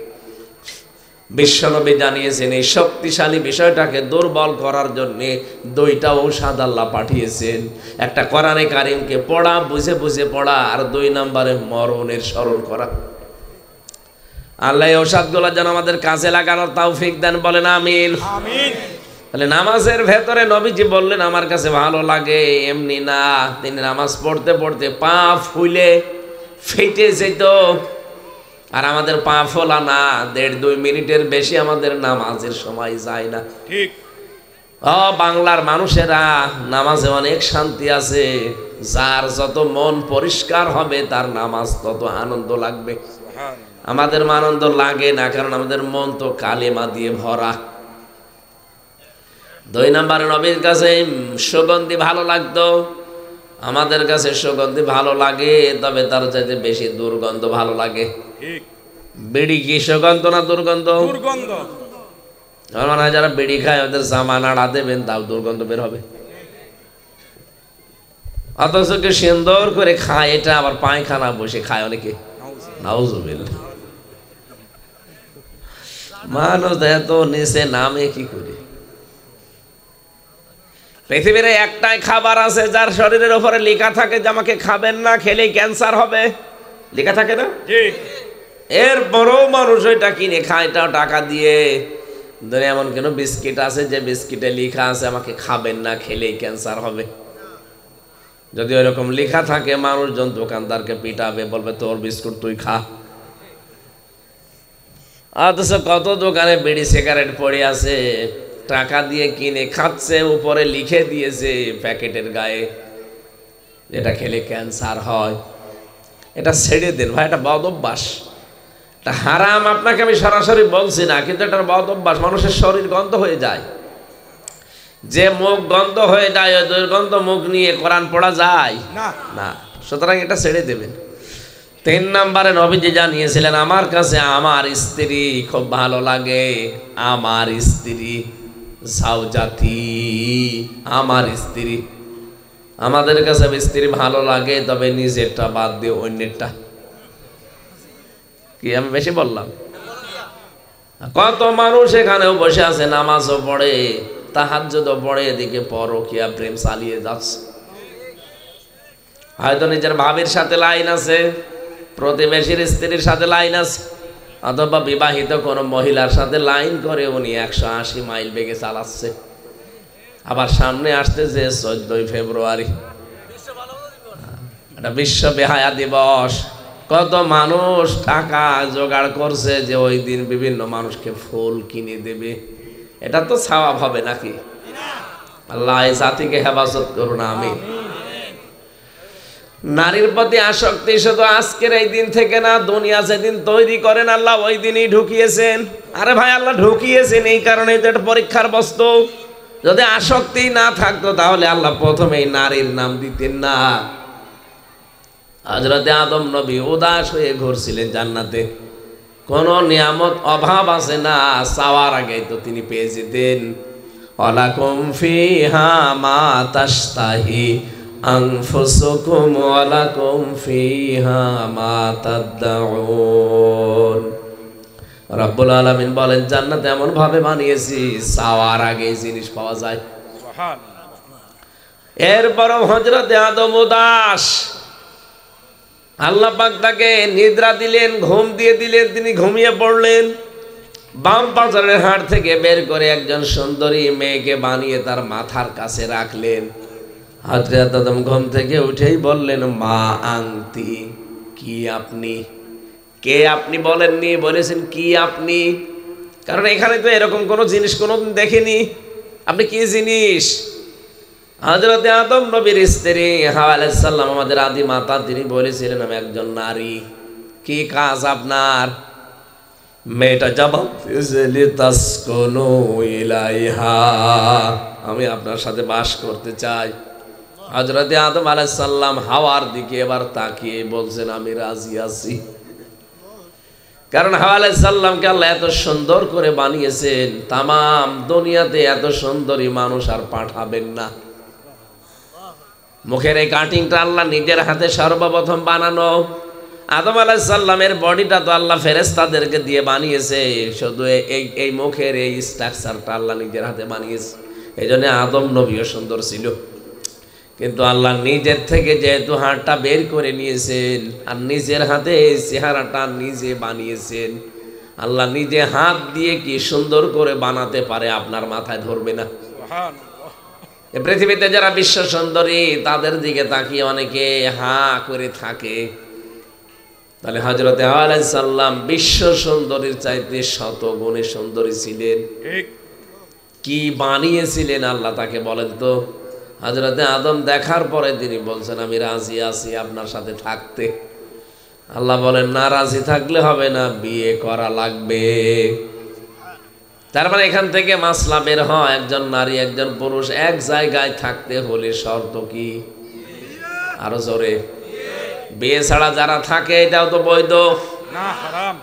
[SPEAKER 1] বিশ্বনবী জানিয়েছেন এই শক্তিশালী বিষয়টাকে দুর্বল করার জন্য 2টা ঔষধ আল্লাহ পাঠিয়েছেন। একটা কোরআনে কারিমকে পড়া, বুঝে বুঝে পড়া, আর 2 নম্বরে মরণের স্মরণ করা। আল্লাহ এই ঔষধগুলো যেন আমাদের কাজে লাগানোর তৌফিক দেন, বলেন আমিন। তাহলে নামাজের ভেতরে নবীজি বললেন আমার কাছে ভালো লাগে, এমনি না, তিনি নামাজ পড়তে পড়তে পা ফুলে ফেটে যেত। আর আমাদের পা ফোলা না, 1.5-2 মিনিটের বেশি আমাদের নামাজের সময় যায় না। ঠিক। বাংলার মানুষেরা নামাজে অনেক শান্তি আছে। যার যত মন পরিষ্কার হবে তার নামাজ তত আনন্দ লাগবে। আমাদের আনন্দ লাগে না, কারণ আমাদের মন তো কালেমা দিয়ে ভরা। 2 নম্বরে নবীর কাছে সুগন্ধি ভালো লাগতো, আমাদের কাছে সুগন্ধি ভালো লাগে, তবে তার চাইতে বেশি দুর্গন্ধ ভালো লাগে। বিড়ি কি সুগন্ধ না দুর্গন্ধ? দুর্গন্ধ। আমার মনে হয় যারা বিড়ি খায় ওদের জামা নাড়া দেবেন তাও দুর্গন্ধ বের হবে। অথচ কি সুন্দর করে খায়, এটা আবার পায়খানা বসে খায় অনেকে। নাউজুবিল্লাহ। মানুষ এত নিচে নামে কি করে? পৃথিবীর একটাই খাবার আছে যার শরীরের উপরে লেখা থাকে যে আমাকে খাবেন না, খেলেই ক্যান্সার হবে, লেখা থাকে না? এর বড়ও মানুষ ওইটা কিনে খায়, এটাও টাকা দিয়ে। ধরে এমন কেন বিস্কিট আছে যে বিস্কিটে লেখা আছে আমাকে খাবেন না, খেলেই ক্যান্সার হবে। যদি ওইরকম লেখা থাকে মানুষজন দোকানদারকে পিটাবে, বলবে তোর বিস্কুট তুই খা। অথচ কত দোকানে বিড়ি সিগারেট পড়ে আছে, টাকা দিয়ে কিনে খাচ্ছে, উপরে লিখে দিয়েছে প্যাকেটের গায়ে এটা খেলে ক্যান্সার হয়। এটা ছেড়ে দেন ভাই, এটা বদ অভ্যাস, এটা হারাম। আপনাকে আমি সরাসরি বলছি না, কিন্তু এটার বদ অভ্যাস। মানুষের শরীর গন্ধ হয়ে যায়, যে মুখ গন্ধ হয়ে যায় ওই দুর্গন্ধ মুখ নিয়ে কোরআন পড়া যায় না। সুতরাং এটা ছেড়ে দেবেন। 3 নম্বরে নবীজি জানিয়েছিলেন আমার কাছে আমার স্ত্রী খুব ভালো লাগে। আমার স্ত্রী জাওজাতি, আমার স্ত্রী। আমাদের কাছে স্ত্রী ভালো লাগে, তবে নিজেরটা বাদ দিয়ে অন্যেরটা। কি আমি বেশি বললাম? কত মানুষ এখানেও বসে আছে, নামাজও পড়ে, তাহাজ্জুদও পড়ে, এদিকে পরকীয়া প্রেম চালিয়ে যাচ্ছে। হয়তো নিজের ভাবির সাথে লাইন আছে, প্রতিবেশীর স্ত্রীর সাথে লাইন আছে, অথবা বিবাহিত কোনো মহিলার সাথে লাইন করে উনি 180 মাইল বেগে চালাচ্ছে। আবার সামনে আসতেছে 14ই ফেব্রুয়ারি, এটা বিশ্ব বেহায়া দিবস। কত মানুষ টাকা জোগাড় করছে যে ওই দিন বিভিন্ন মানুষকে ফুল কিনে দেবে। এটা তো সওয়াব হবে নাকি? আল্লাহ এই জাতিকে হেফাজত করুন, আমিন। নারীর প্রতি আসক্তি শুধু আজকের এই দিন থেকে না, দুনিয়া যেদিন তৈরি করেন আল্লাহ ওই দিনই ঢুকিয়েছেন। আরে ভাই, আল্লাহ ঢুকিয়েছেন এই কারণে যে এটা পরীক্ষার বস্তু। যদি আসক্তি না থাকতো তাহলে আল্লাহ প্রথমেই নারীর নাম দিতেন না। হযরতে আদম নবী উদাস হয়ে ঘুরছিলেন জান্নাতে, কোন নিয়ামত অভাব আছে না, চাওয়ার আগেই তো তিনি পেয়ে যেতেন। ওয়ালাকুম ফিহা মা তাশতাহি আনফুসুকুম ওয়ালাকুম ফিহা মা তাদউন। রব্বুল আলামিন বলেন, জান্নাত এমন ভাবে বানিয়েছি চাওয়ার আগেই জিনিস পাওয়া যায়। এরপরও হযরতে আদম উদাস, আল্লাহ পাক তাকে নিদ্রা দিলেন, ঘুম দিয়ে দিলেন, তিনি ঘুমিয়ে পড়লেন। বাম পাজরের হাড় থেকে বের করে একজন সুন্দরী মেয়েকে বানিয়ে তার মাথার কাছে রাখলেন। হযরত আদম ঘুম থেকে উঠেই বললেন, মা আনতি, কি আপনি? কে আপনি বলেননি, বলেছেন কি আপনি, কারণ এখানে তো এরকম কোন জিনিস কোনোদিন দেখেনি। আপনি কি জিনিস? হযরতে আদম নবীর স্ত্রী হাওয়া আলাইহিস সালাম, আমাদের আদি মাতা, তিনি বলেছিলেন, আমি একজন নারী। কি কাজ আপনার? মেয়েটা জবাব দিয়েছে, লিতাসকুনু ইলাইহা, আমি আপনার সাথে বাস করতে চাই। হযরতে আদম আলাইহিস সালাম হাওয়ার দিকে এবার তাকিয়ে বলছেন, আমি রাজি আছি। কারণ হাওয়া আলাইহিস সালামকে আল্লাহ এত সুন্দর করে বানিয়েছেন, তামাম দুনিয়াতে এত সুন্দরী মানুষ আর পাঠাবেন না। মুখের এই কাটিংটা আল্লাহ নিজের হাতে সর্বপ্রথম বানানো। আদম আলাইহিস সালামের বডিটা তো আল্লাহ ফেরেশতাদেরকে দিয়ে বানিয়েছে, শুধু এই মুখের এই স্ট্রাকচারটা আল্লাহ নিজের হাতে বানিয়েছে। এই জন্য আদম নবীও সুন্দর ছিল, কিন্তু আল্লাহ নিজের থেকে যেহেতু হাড়টা বের করে নিয়েছেন আর নিজের হাতে এই চেহারাটা নিজে বানিয়েছেন, আল্লাহ নিজে হাত দিয়ে কি সুন্দর করে বানাতে পারে আপনার মাথায় ধরবে না। এই পৃথিবীতে যারা বিশ্ব সুন্দরী তাদের দিকে তাকিয়ে অনেকে হা করে থাকে। তাহলে হযরতে হাওয়া আলাইহিস সালাম বিশ্ব সুন্দরীর চাইতে শত গুণে সুন্দরী ছিলেন। কি বানিয়েছিলেন আল্লাহ তাকে বলেন তো? হযরতে আদম দেখার পরে তিনি বলছেন, আমি রাজি আছি আপনার সাথে থাকতে। আল্লাহ বলেন, না, রাজি থাকলে হবে না, বিয়ে করা লাগবে। তার মানে এখান থেকে মাসলা বের হয়, একজন নারী একজন পুরুষ এক জায়গায় থাকতে হলে শর্ত কি? আরো জোরে। বিয়ে ছাড়া যারা থাকে এটাও তো বৈধ না, হারাম।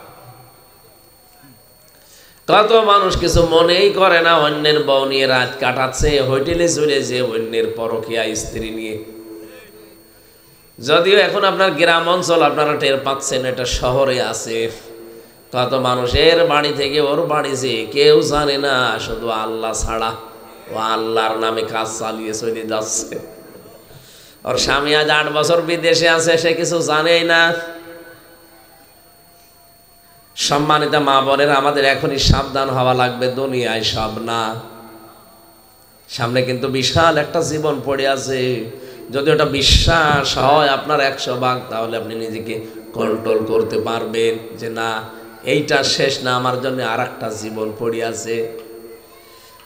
[SPEAKER 1] কত মানুষ কিছু মনেই করে না, অন্যের বউ নিয়ে রাত কাটাচ্ছে, হোটেলে চলে যে অন্যের পরকীয়া স্ত্রী নিয়ে। যদিও এখন আপনার গ্রাম অঞ্চল আপনারা টের পাচ্ছেন, এটা শহরে আছে। কত মানুষের বাড়ি থেকে ওর বাড়ি যে কেউ জানে না, শুধু আল্লাহ ছাড়া। ও আল্লাহর নামে কাজ চালিয়ে চলে যাচ্ছে। ওর স্বামী আজ 8 বছর বিদেশে আছে, সে কিছু জানেই না। সম্মানিত মা বোনের, আমাদের এখনই সাবধান হওয়া লাগবে, দুনিয়ায় সব না। সামনে কিন্তু বিশাল একটা জীবন পড়ে আছে। যদি ওটা বিশ্বাস হয় আপনার 100 ভাগ, তাহলে আপনি নিজেকে কন্ট্রোল করতে পারবেন যে না, এইটা শেষ না, আমার জন্য আর একটা জীবন পড়ে আছে।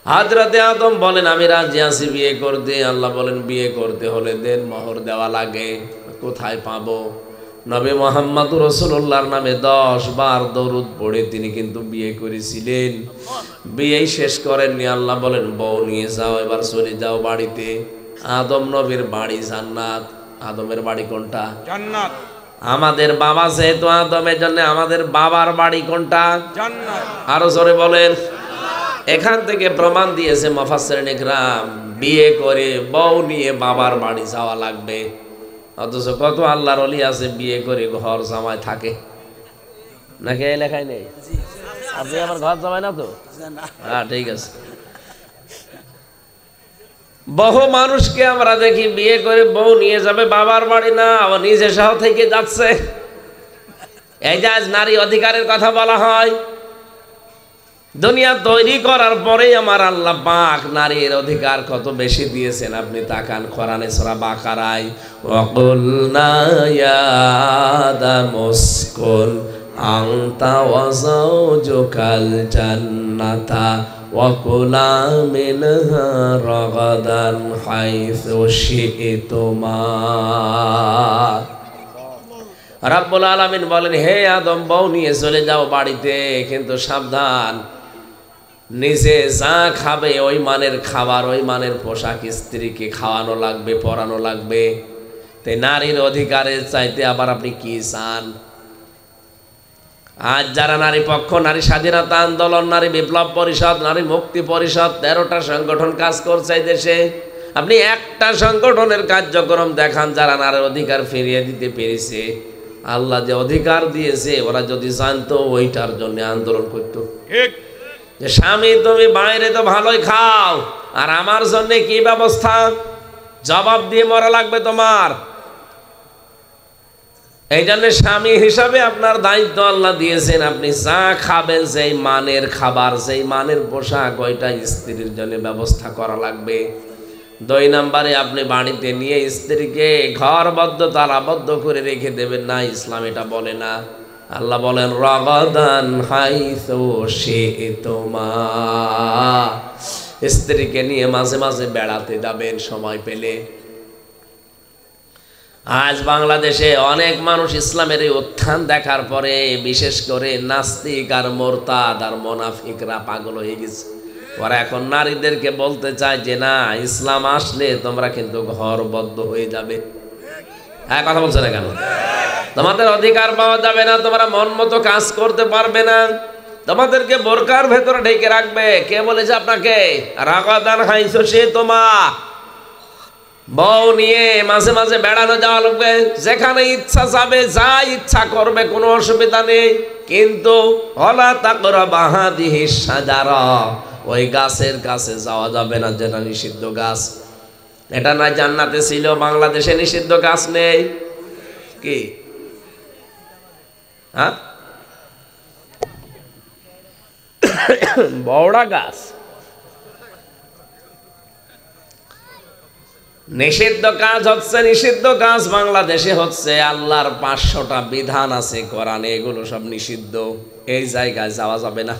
[SPEAKER 1] হযরতে আদম বলেন, আমি রাজি আছি বিয়ে করতে। আল্লাহ বলেন, বিয়ে করতে হলে দেন মোহর দেওয়া লাগে। কোথায় পাবো? নবী মুহাম্মদুর রাসূলুল্লাহর নামে 10 বার দরুদ পড়ে তিনি কিন্তু বিয়ে করেছিলেন। বিয়েই শেষ করেননি। আল্লাহ বলেন, বউ নিয়ে যাও, এবার চলে যাও বাড়িতে। আদম নবীর বাড়ি জান্নাত। আদমের বাড়ি কোনটা? জান্নাত। আমাদের বাবা যেহেতু আদমের জন্য আমাদের বাবার বাড়ি কোনটা? জান্নাত। আরো জোরে বলেন। এখান থেকে প্রমাণ দিয়েছে মুফাসসিরিন ইকরাম, বিয়ে করে বউ নিয়ে বাবার বাড়ি যাওয়া লাগবে। অথচ কত আল্লাহর ওলি আছে বিয়ে করে ঘর জামাই থাকে, নাকি এই লেখাই নেই? আপনি আমার ঘর জামাই না তো? হ্যাঁ, ঠিক আছে। বহু মানুষকে আমরা দেখি বিয়ে করে বউ নিয়ে যাবে বাবার বাড়ি, না, ও নিজে সহ থেকে যাচ্ছে। এই যে আজ নারী অধিকারের কথা বলা হয়, দুনিয়া তৈরি করার পরেই আমার আল্লাহ পাক নারীর অধিকার কত বেশি দিয়েছেন। আপনি তাকান কোরআনে সূরা বাকারায়, ওয়াকুলনা ইয়া আদামুসকুন আনতা ওয়া যাওজুকাল জান্নাতা وكلا منها رغدا حيث شئتما রব্বুল আলামিন বলেন, হে আদম, বউ নিয়ে চলে যাও বাড়িতে, কিন্তু সাবধান, নিজে যা খাবে ওই মানের খাবার, ওই মানের পোশাক স্ত্রীকে খাওয়ানো লাগবে, পরানো লাগবে। তাই নারীর অধিকারের চাইতে আবার আপনি কি চান? আজ যারা নারী পক্ষ, নারী স্বাধীনতা আন্দোলন, নারী বিপ্লব পরিষদ, নারী মুক্তি পরিষদ, 13টা সংগঠন কাজ করছে এই দেশে, আপনি একটা সংগঠনের কার্যক্রম দেখান যারা নারীর অধিকার ফিরিয়ে দিতে পেরেছে। আল্লাহ যে অধিকার দিয়েছে ওরা যদি জানতো ওইটার জন্য আন্দোলন করতো। যে স্বামী তুমি বাইরে তো ভালোই খাও, আর আমার জন্য কি ব্যবস্থা? জবাব দিয়ে মরা লাগবে তোমার। এই জন্য স্বামী হিসাবে আপনার দায়িত্ব আল্লাহ দিয়েছেন, আপনি যা খাবেন সেই মানের খাবার, সেই মানের পোশাক, ওইটা স্ত্রীর জন্য ব্যবস্থা করা লাগবে। 2 নম্বরে আপনি বাড়িতে নিয়ে স্ত্রীকে ঘরবদ্ধ তালাবদ্ধ করে রেখে দেবেন না, ইসলাম এটা বলে না। আল্লাহ বলেন রাগাদান হাইসু শি'তুমা, স্ত্রীকে নিয়ে মাঝে মাঝে বেড়াতে যাবেন সময় পেলে। আজ বাংলাদেশে অনেক মানুষ ইসলামের এই উত্থান দেখার পরে, বিশেষ করে নাস্তিক আর মোরতাদ আর মুনাফিকরা পাগল হয়ে গেছে। ওরা এখন নারীদেরকে বলতে চায় যে না, ইসলাম আসলে তোমরা কিন্তু ঘরবদ্ধ হয়ে যাবে। হ্যাঁ, কথা বলছে না কেন? তোমাদের অধিকার পাওয়া যাবে না, তোমরা মন মতো কাজ করতে পারবে না, তোমাদেরকে বোরকার ভেতরে ঢেকে রাখবে। কে বলেছে আপনাকে? রাগাদান হাইসু শি'তুমা, বউ নিয়ে মাঝে মাঝে বেড়ানো যাওয়া লাগবে, যেখানে ইচ্ছা যাবে, যা ইচ্ছা করবে, কোনো অসুবিধা নেই। কিন্তু ওয়ালা তাকরাবা হাযিহিশ শাজারা, ওই গাছের কাছে যাওয়া যাবে না যেটা নিষিদ্ধ গাছ। এটা না জান্নাতে ছিল, বাংলাদেশে নিষিদ্ধ গাছ নেই। কি? হ্যাঁ, বড়া গাছ নিষিদ্ধ কাজ হচ্ছে, নিষিদ্ধ কাজ বাংলাদেশে হচ্ছে। আল্লাহর 500টা বিধান আছে কোরআনে, এগুলো সব নিষিদ্ধ। এই জায়গায় যাওয়া যাবে না।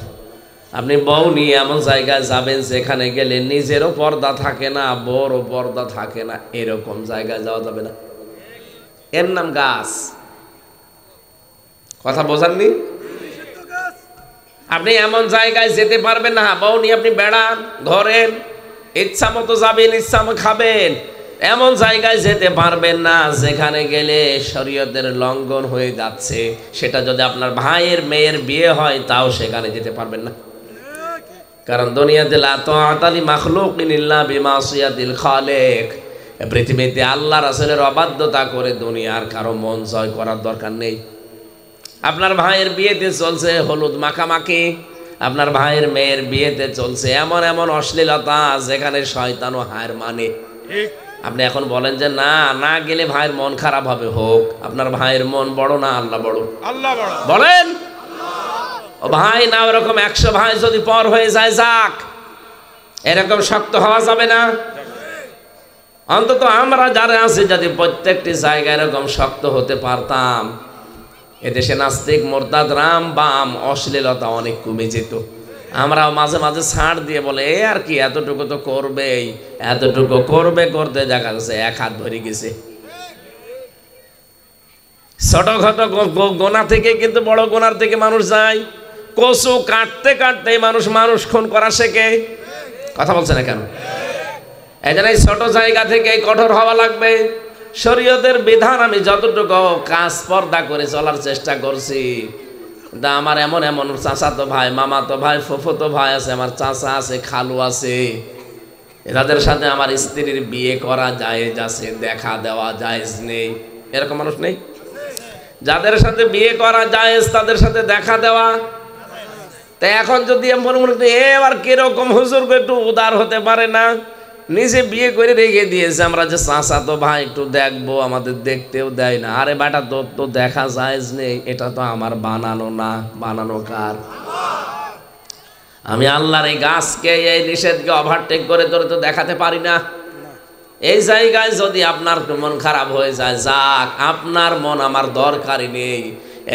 [SPEAKER 1] আপনি বউ নিয়ে এমন জায়গায় যাবেন যেখানে গেলে নিজেরও পর্দা থাকে না, বউরও পর্দা থাকে না, এরকম জায়গায় যাওয়া যাবে না। এর নাম গাছ। কথা বোঝাননি? আপনি এমন জায়গায় যেতে পারবেন না, বউ নিয়ে আপনি বেড়ান, ঘোরেন, ইচ্ছা মতো যাবেন, ইচ্ছা মতো খাবেন, এমন জায়গায় যেতে পারবেন না যেখানে গেলে শরীয়তের লঙ্ঘন হয়ে যাচ্ছে। সেটা যদি আপনার ভাইয়ের মেয়ের বিয়ে হয় তাও সেখানে যেতে পারবেন না। কারণ দুনিয়াতে লা তাআতা লি মাখলুকিন ইল্লা বিমাসিয়াতিল খালিক, পৃথিবীতে আল্লাহ রাসূলের অবাধ্যতা করে দুনিয়ার কারো মন জয় করার দরকার নেই। আপনার ভাইয়ের বিয়েতে চলছে হলুদ মাখামাখি, আপনার ভাইয়ের মেয়ের বিয়েতে চলছে এমন এমন অশ্লীলতা যেখানে শয়তানও হার মানে। আপনি এখন বলেন যে না, না গেলে ভাইয়ের মন খারাপ হবে। হোক, আপনার ভাইয়ের মন বড় না আল্লাহ বড়? আল্লাহ বড়। বলেন ও ভাই না, ওরকম 100 ভাই যদি পর হয়ে যায় যাক, এরকম শক্ত হওয়া যাবে না। অন্তত আমরা যারা আছি যদি প্রত্যেকটি জায়গায় এরকম শক্ত হতে পারতাম, এদেশে নাস্তিক মোরতাদ রাম বাম অশ্লীলতা অনেক কমে যেত। আমরাও মাঝে মাঝে ছাড় দিয়ে বলে এ আর কি, এতটুকু তো করবেই, এতটুকু করবে, করতে দেখা যাচ্ছে 1 হাত ভরে গেছে। ছোটখাটো গোনা থেকে কিন্তু বড় গোনার থেকে মানুষ যায়। কচু কাটতে কাটতে মানুষ মানুষ খুন করা শেখে। কথা বলছে না কেন? এই জন্য ছোট জায়গা থেকে কঠোর হওয়া লাগবে। শরীয়তের বিধান আমি যতটুকু কাজ পর্দা করে চলার চেষ্টা করছি, আমার এমন এমন চাচাতো ভাই, মামাতো ভাই, ফুফুতো ভাই আছে, আমার চাচা আছে, খালু আছে, এদের সাথে আমার স্ত্রীর বিয়ে করা জায়েজ আছে, দেখা দেওয়া জায়েজ নেই? এরকম মানুষ নেই? যাদের সাথে বিয়ে করা জায়েজ তাদের সাথে দেখা দেওয়া। তাই এখন যদি আমি মনে মনে এ আবার কিরকম হুজুর একটু উদার হতে পারে না? নিজে বিয়ে করে রেখে দিয়েছে, আমরা যে চাচাতো ভাই একটু দেখবো, আমাদের দেখতেও দেয় না। আরে বেটা, তোর তো দেখা জায়েজ নেই, এটা তো আমার বানানো না। বানানো কার? আমি আল্লাহর এই গাছকে, এই নিষেধকে ওভারটেক করে তোর তো দেখাতে পারি না। এই জায়গায় যদি আপনার মন খারাপ হয়ে যায়, যাক, আপনার মন আমার দরকারই নেই।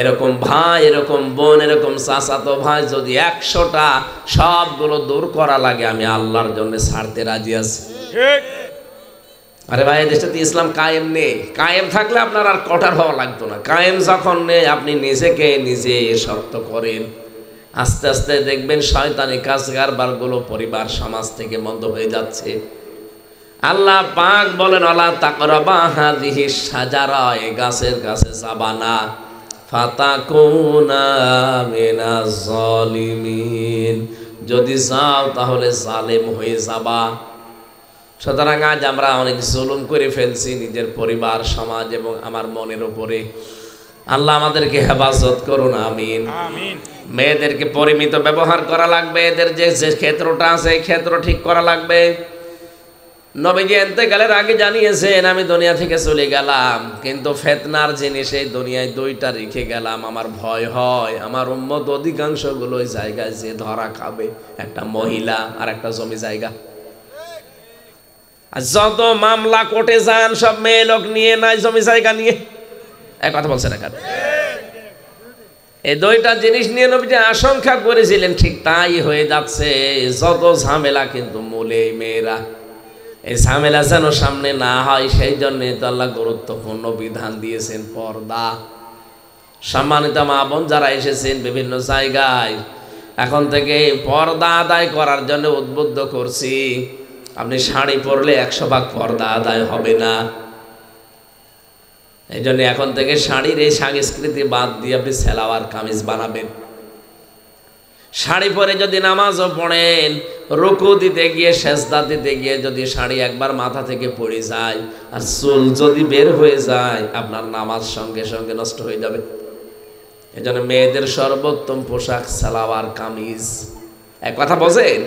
[SPEAKER 1] এরকম ভাই, এরকম বোন, এরকম চাচাতো ভাই যদি 100টা সবগুলো দূর করা লাগে, আমি আল্লাহর জন্য ছাড়তে রাজি আছি। আরে ভাই, দেশটাতে ইসলাম কায়েম নেই। কায়েম থাকলে আপনার আর কঠার হওয়া লাগতো না। কায়েম যখন নেই, আপনি নিজেকে নিজে শক্ত করেন, আস্তে আস্তে দেখবেন শয়তানি কাজ কারবারগুলো পরিবার সমাজ থেকে বন্ধ হয়ে যাচ্ছে। আল্লাহ পাক বলেন, আলা তাকরাবা হাযিহি শাজারা, এই গাছের কাছে যাবা না, ফাতাকুনা মিনাজ জালিমিন, যদি যাও তাহলে জালেম হয়ে যাবা। সুতরাং আজ আমরা অনেক জুলুম করে ফেলছি নিজের পরিবার, সমাজ এবং আমার মনের উপরে। আল্লাহ আমাদেরকে হেফাজত করুন, আমিন। মেয়েদেরকে পরিমিত ব্যবহার করা লাগবে। এদের যে ক্ষেত্রটা আছে এই ক্ষেত্র ঠিক করা লাগবে। নবীজি ইন্তেকালের আগে জানিয়েছেন, আমি দুনিয়া থেকে চলে গেলাম, কিন্তু ফিতনার জিনিস এই দুনিয়ায় 2টা রেখে গেলাম। আমার ভয় হয় আমার উম্মত অধিকাংশগুলো ওই জায়গায় যে ধরা খাবে, একটা মহিলা আর একটা জমি জায়গা। আর যত মামলা কোর্টে যান সব মেয়ে লোক নিয়ে, নাই জমি জায়গা নিয়ে। এক কথা বলছে না কেন? এই 2টা জিনিস নিয়ে নবীজি আশঙ্কা করেছিলেন, ঠিক তাই হয়ে যাচ্ছে। যত ঝামেলা কিন্তু মূলে মেয়েরা। এই ঝামেলা যেন সামনে না হয়, সেই জন্য তো আল্লাহ গুরুত্বপূর্ণ বিধান দিয়েছেন পর্দা। সম্মানিত মা বোন যারা এসেছেন বিভিন্ন জায়গায়, এখন থেকে পর্দা আদায় করার জন্য উদ্বুদ্ধ করছি। আপনি শাড়ি পরলে 100 ভাগ পর্দা আদায় হবে না। এই জন্য এখন থেকে শাড়ির এই সংস্কৃতি বাদ দিয়ে আপনি সালোয়ার কামিজ বানাবেন। শাড়ি পরে যদি নামাজও পড়েন, রুকু দিতে গিয়ে, সেজদা দিতে গিয়ে যদি শাড়ি একবার মাথা থেকে পড়ে যায় আর চুল যদি বের হয়ে যায়, আপনার নামাজ সঙ্গে সঙ্গে নষ্ট হয়ে যাবে। এই জন্য মেয়েদের সর্বোত্তম পোশাক সালোয়ার কামিজ। এক কথা বোঝেন?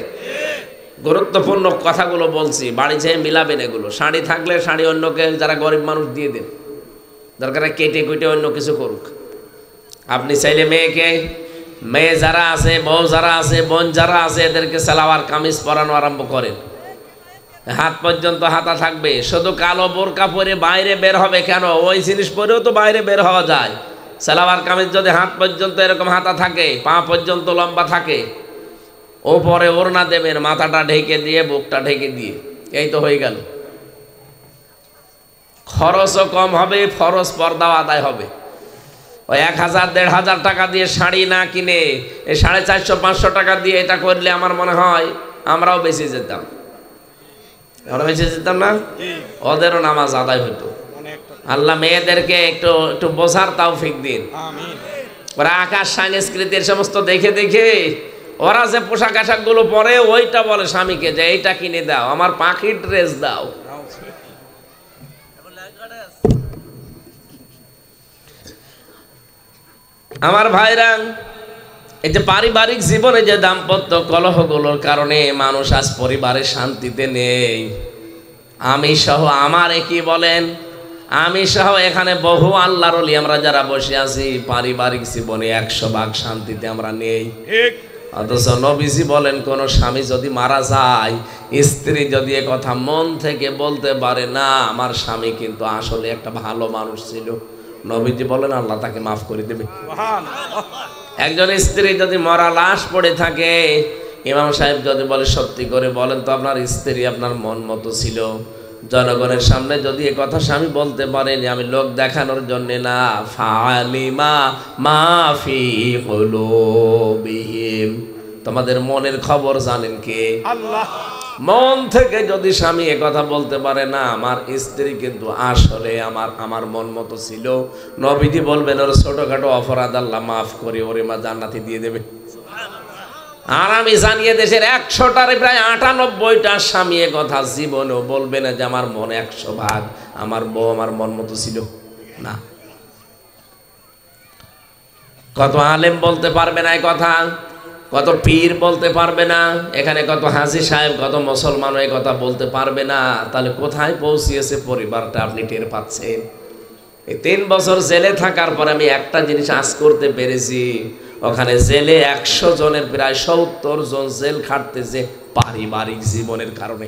[SPEAKER 1] গুরুত্বপূর্ণ কথাগুলো বলছি, বাড়ি যেয়ে মিলাবেন এগুলো। শাড়ি থাকলে শাড়ি অন্যকে, যারা গরিব মানুষ, দিয়ে দেন। দরকার কেটে কুটে অন্য কিছু করুক। আপনি চাইলে মেয়ে যারা আছে, বউ যারা আছে, বোন যারা আছে, এদেরকে সালোয়ার কামিজ পরানো আরম্ভ করেন। হাত পর্যন্ত হাতা থাকবে। শুধু কালো বোরকা পরে বাইরে বের হবে কেন? ওই জিনিস পরেও তো বাইরে বের হওয়া যায়। সালোয়ার কামিজ যদি হাত পর্যন্ত এরকম হাতা থাকে, পা পর্যন্ত লম্বা থাকে, ওপরে ওড়না দেবেন, মাথাটা ঢেকে দিয়ে, বুকটা ঢেকে দিয়ে, এই তো হয়ে গেল। খরচও কম হবে, ফরজ পর্দাও আদায় হবে। ওই 1000-1500 টাকা দিয়ে শাড়ি না কিনে এই 450-500 টাকা দিয়ে এটা করলে আমার মনে হয় আমরাও বেঁচে যেতাম। আমরা বেঁচে যেতাম না? ওদেরও নামাজ আদায় হইতো। আল্লাহ মেয়েদেরকে একটু একটু বোঝার তৌফিক দিন। ওরা আকাশ সংস্কৃতির সমস্ত দেখে দেখে ওরা যে পোশাক আশাক গুলো পরে, ওইটা বলে স্বামীকে যে এইটা কিনে দাও, আমার পাখির ড্রেস দাও। আমার ভাইরা, এই যে পারিবারিক জীবনে যে দাম্পত্য কলহগুলোর কারণে মানুষ আজ পরিবারের শান্তিতে নেই, আমি সহ, আমার কি বলেন, আমি সহ এখানে বহু আল্লাহর ওলি আমরা যারা বসে আছি, পারিবারিক জীবনে 100 ভাগ শান্তিতে আমরা নেই। অথচ নবীজি বলেন, কোন স্বামী যদি মারা যায়, স্ত্রী যদি এ কথা মন থেকে বলতে পারে না, আমার স্বামী কিন্তু আসলে একটা ভালো মানুষ ছিল, নবীজি বলেন আল্লাহ তাকে মাফ করে দেবে। একজন স্ত্রী যদি মরা লাশ পড়ে থাকে, ইমাম সাহেব যদি বলে সত্যি করে বলেন তো আপনার স্ত্রী আপনার মন মতো ছিল, জনগণের সামনে যদি এ কথা স্বামী বলতে পারেন, আমি লোক দেখানোর জন্য না, ফালিমা মাফি কুলুবিহিম, তোমাদের মনের খবর জানেন কে? আল্লাহ। মন থেকে যদি স্বামী এ কথা বলতে পারে না, আমার স্ত্রী কিন্তু আসলে আমার মন মতো ছিল, নবীজি বলবেন ওর ছোটখাটো অপরাধ আল্লাহ মাফ করে ওরে মা জান্নাতে দিয়ে দেবে। আর আমি জানিয়ে দেশের 100টার প্রায় 98টা স্বামী এ কথা জীবনেও বলবে না যে আমার মন 100 ভাগ আমার বউ আমার মন মতো ছিল না। কত আলেম বলতে পারবে না এই কথা, কত পীর বলতে পারবে না, এখানে কত হাজী সাহেব, কত মুসলমান এই কথা বলতে পারবে না। তাহলে কোথায় পৌঁছিয়েছে পরিবারটা আপনি টের পাচ্ছেন? এই 3 বছর জেলে থাকার পর আমি একটা জিনিস আজ করতে পেরেছি, ওখানে জেলে 100 জনের প্রায় 70 জন জেল খাটতেছে পারিবারিক জীবনের কারণে।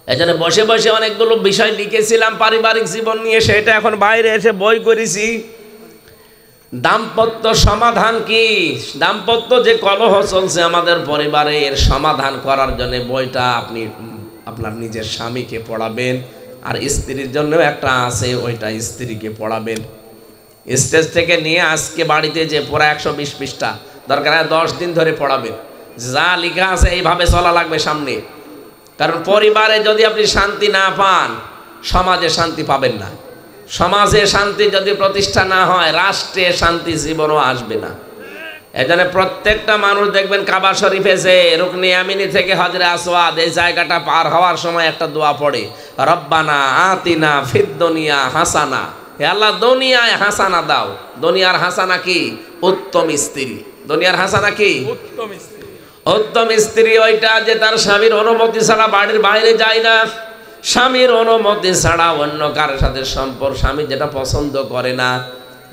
[SPEAKER 1] এই জন্য বসে বসে অনেকগুলো বিষয় লিখেছিলাম পারিবারিক জীবন নিয়ে, সেটা এখন বাইরে এসে বই করেছি। দাম্পত্য সমাধান কি, দাম্পত্য যে কলহ চলছে আমাদের পরিবারে, এর সমাধান করার জন্য বইটা আপনি আপনার নিজের স্বামীকে পড়াবেন, আর স্ত্রীর জন্য একটা আছে, ওইটা স্ত্রীকে পড়াবেন। স্টেজ থেকে নিয়ে আজকে বাড়িতে যে পুরো 120 পৃষ্ঠা, দরকার হয় 10 দিন ধরে পড়াবেন। যা লেখা আছে এইভাবে চলা লাগবে সামনে। কারণ পরিবারে যদি আপনি শান্তি না পান, সমাজে শান্তি পাবেন না। সমাজে শান্তি যদি প্রতিষ্ঠা না হয়, রাষ্ট্রে শান্তি জীবনও আসবে না। এজন্য প্রত্যেকটা মানুষ দেখবেন কাবা শরীফে যে রুকনে ইয়ামিনি থেকে হজরে আসওয়াদ, এই জায়গাটা পার হওয়ার সময় একটা দোয়া পড়ে, রব্বানা আতিনা ফিদ দুনিয়া হাসানা। হে আল্লাহ, দুনিয়ায় হাসানা দাও। দুনিয়ার হাসানা কি? উত্তম স্ত্রী। দুনিয়ার হাসানা কি? উত্তম স্ত্রী। উত্তম স্ত্রী ওইটা যে তার স্বামীর অনুমতি ছাড়া বাড়ির বাইরে যায় না, স্বামীর অনুমতি ছাড়া অন্য কারোর সাথে সম্পর্ক, স্বামী যেটা পছন্দ করে না,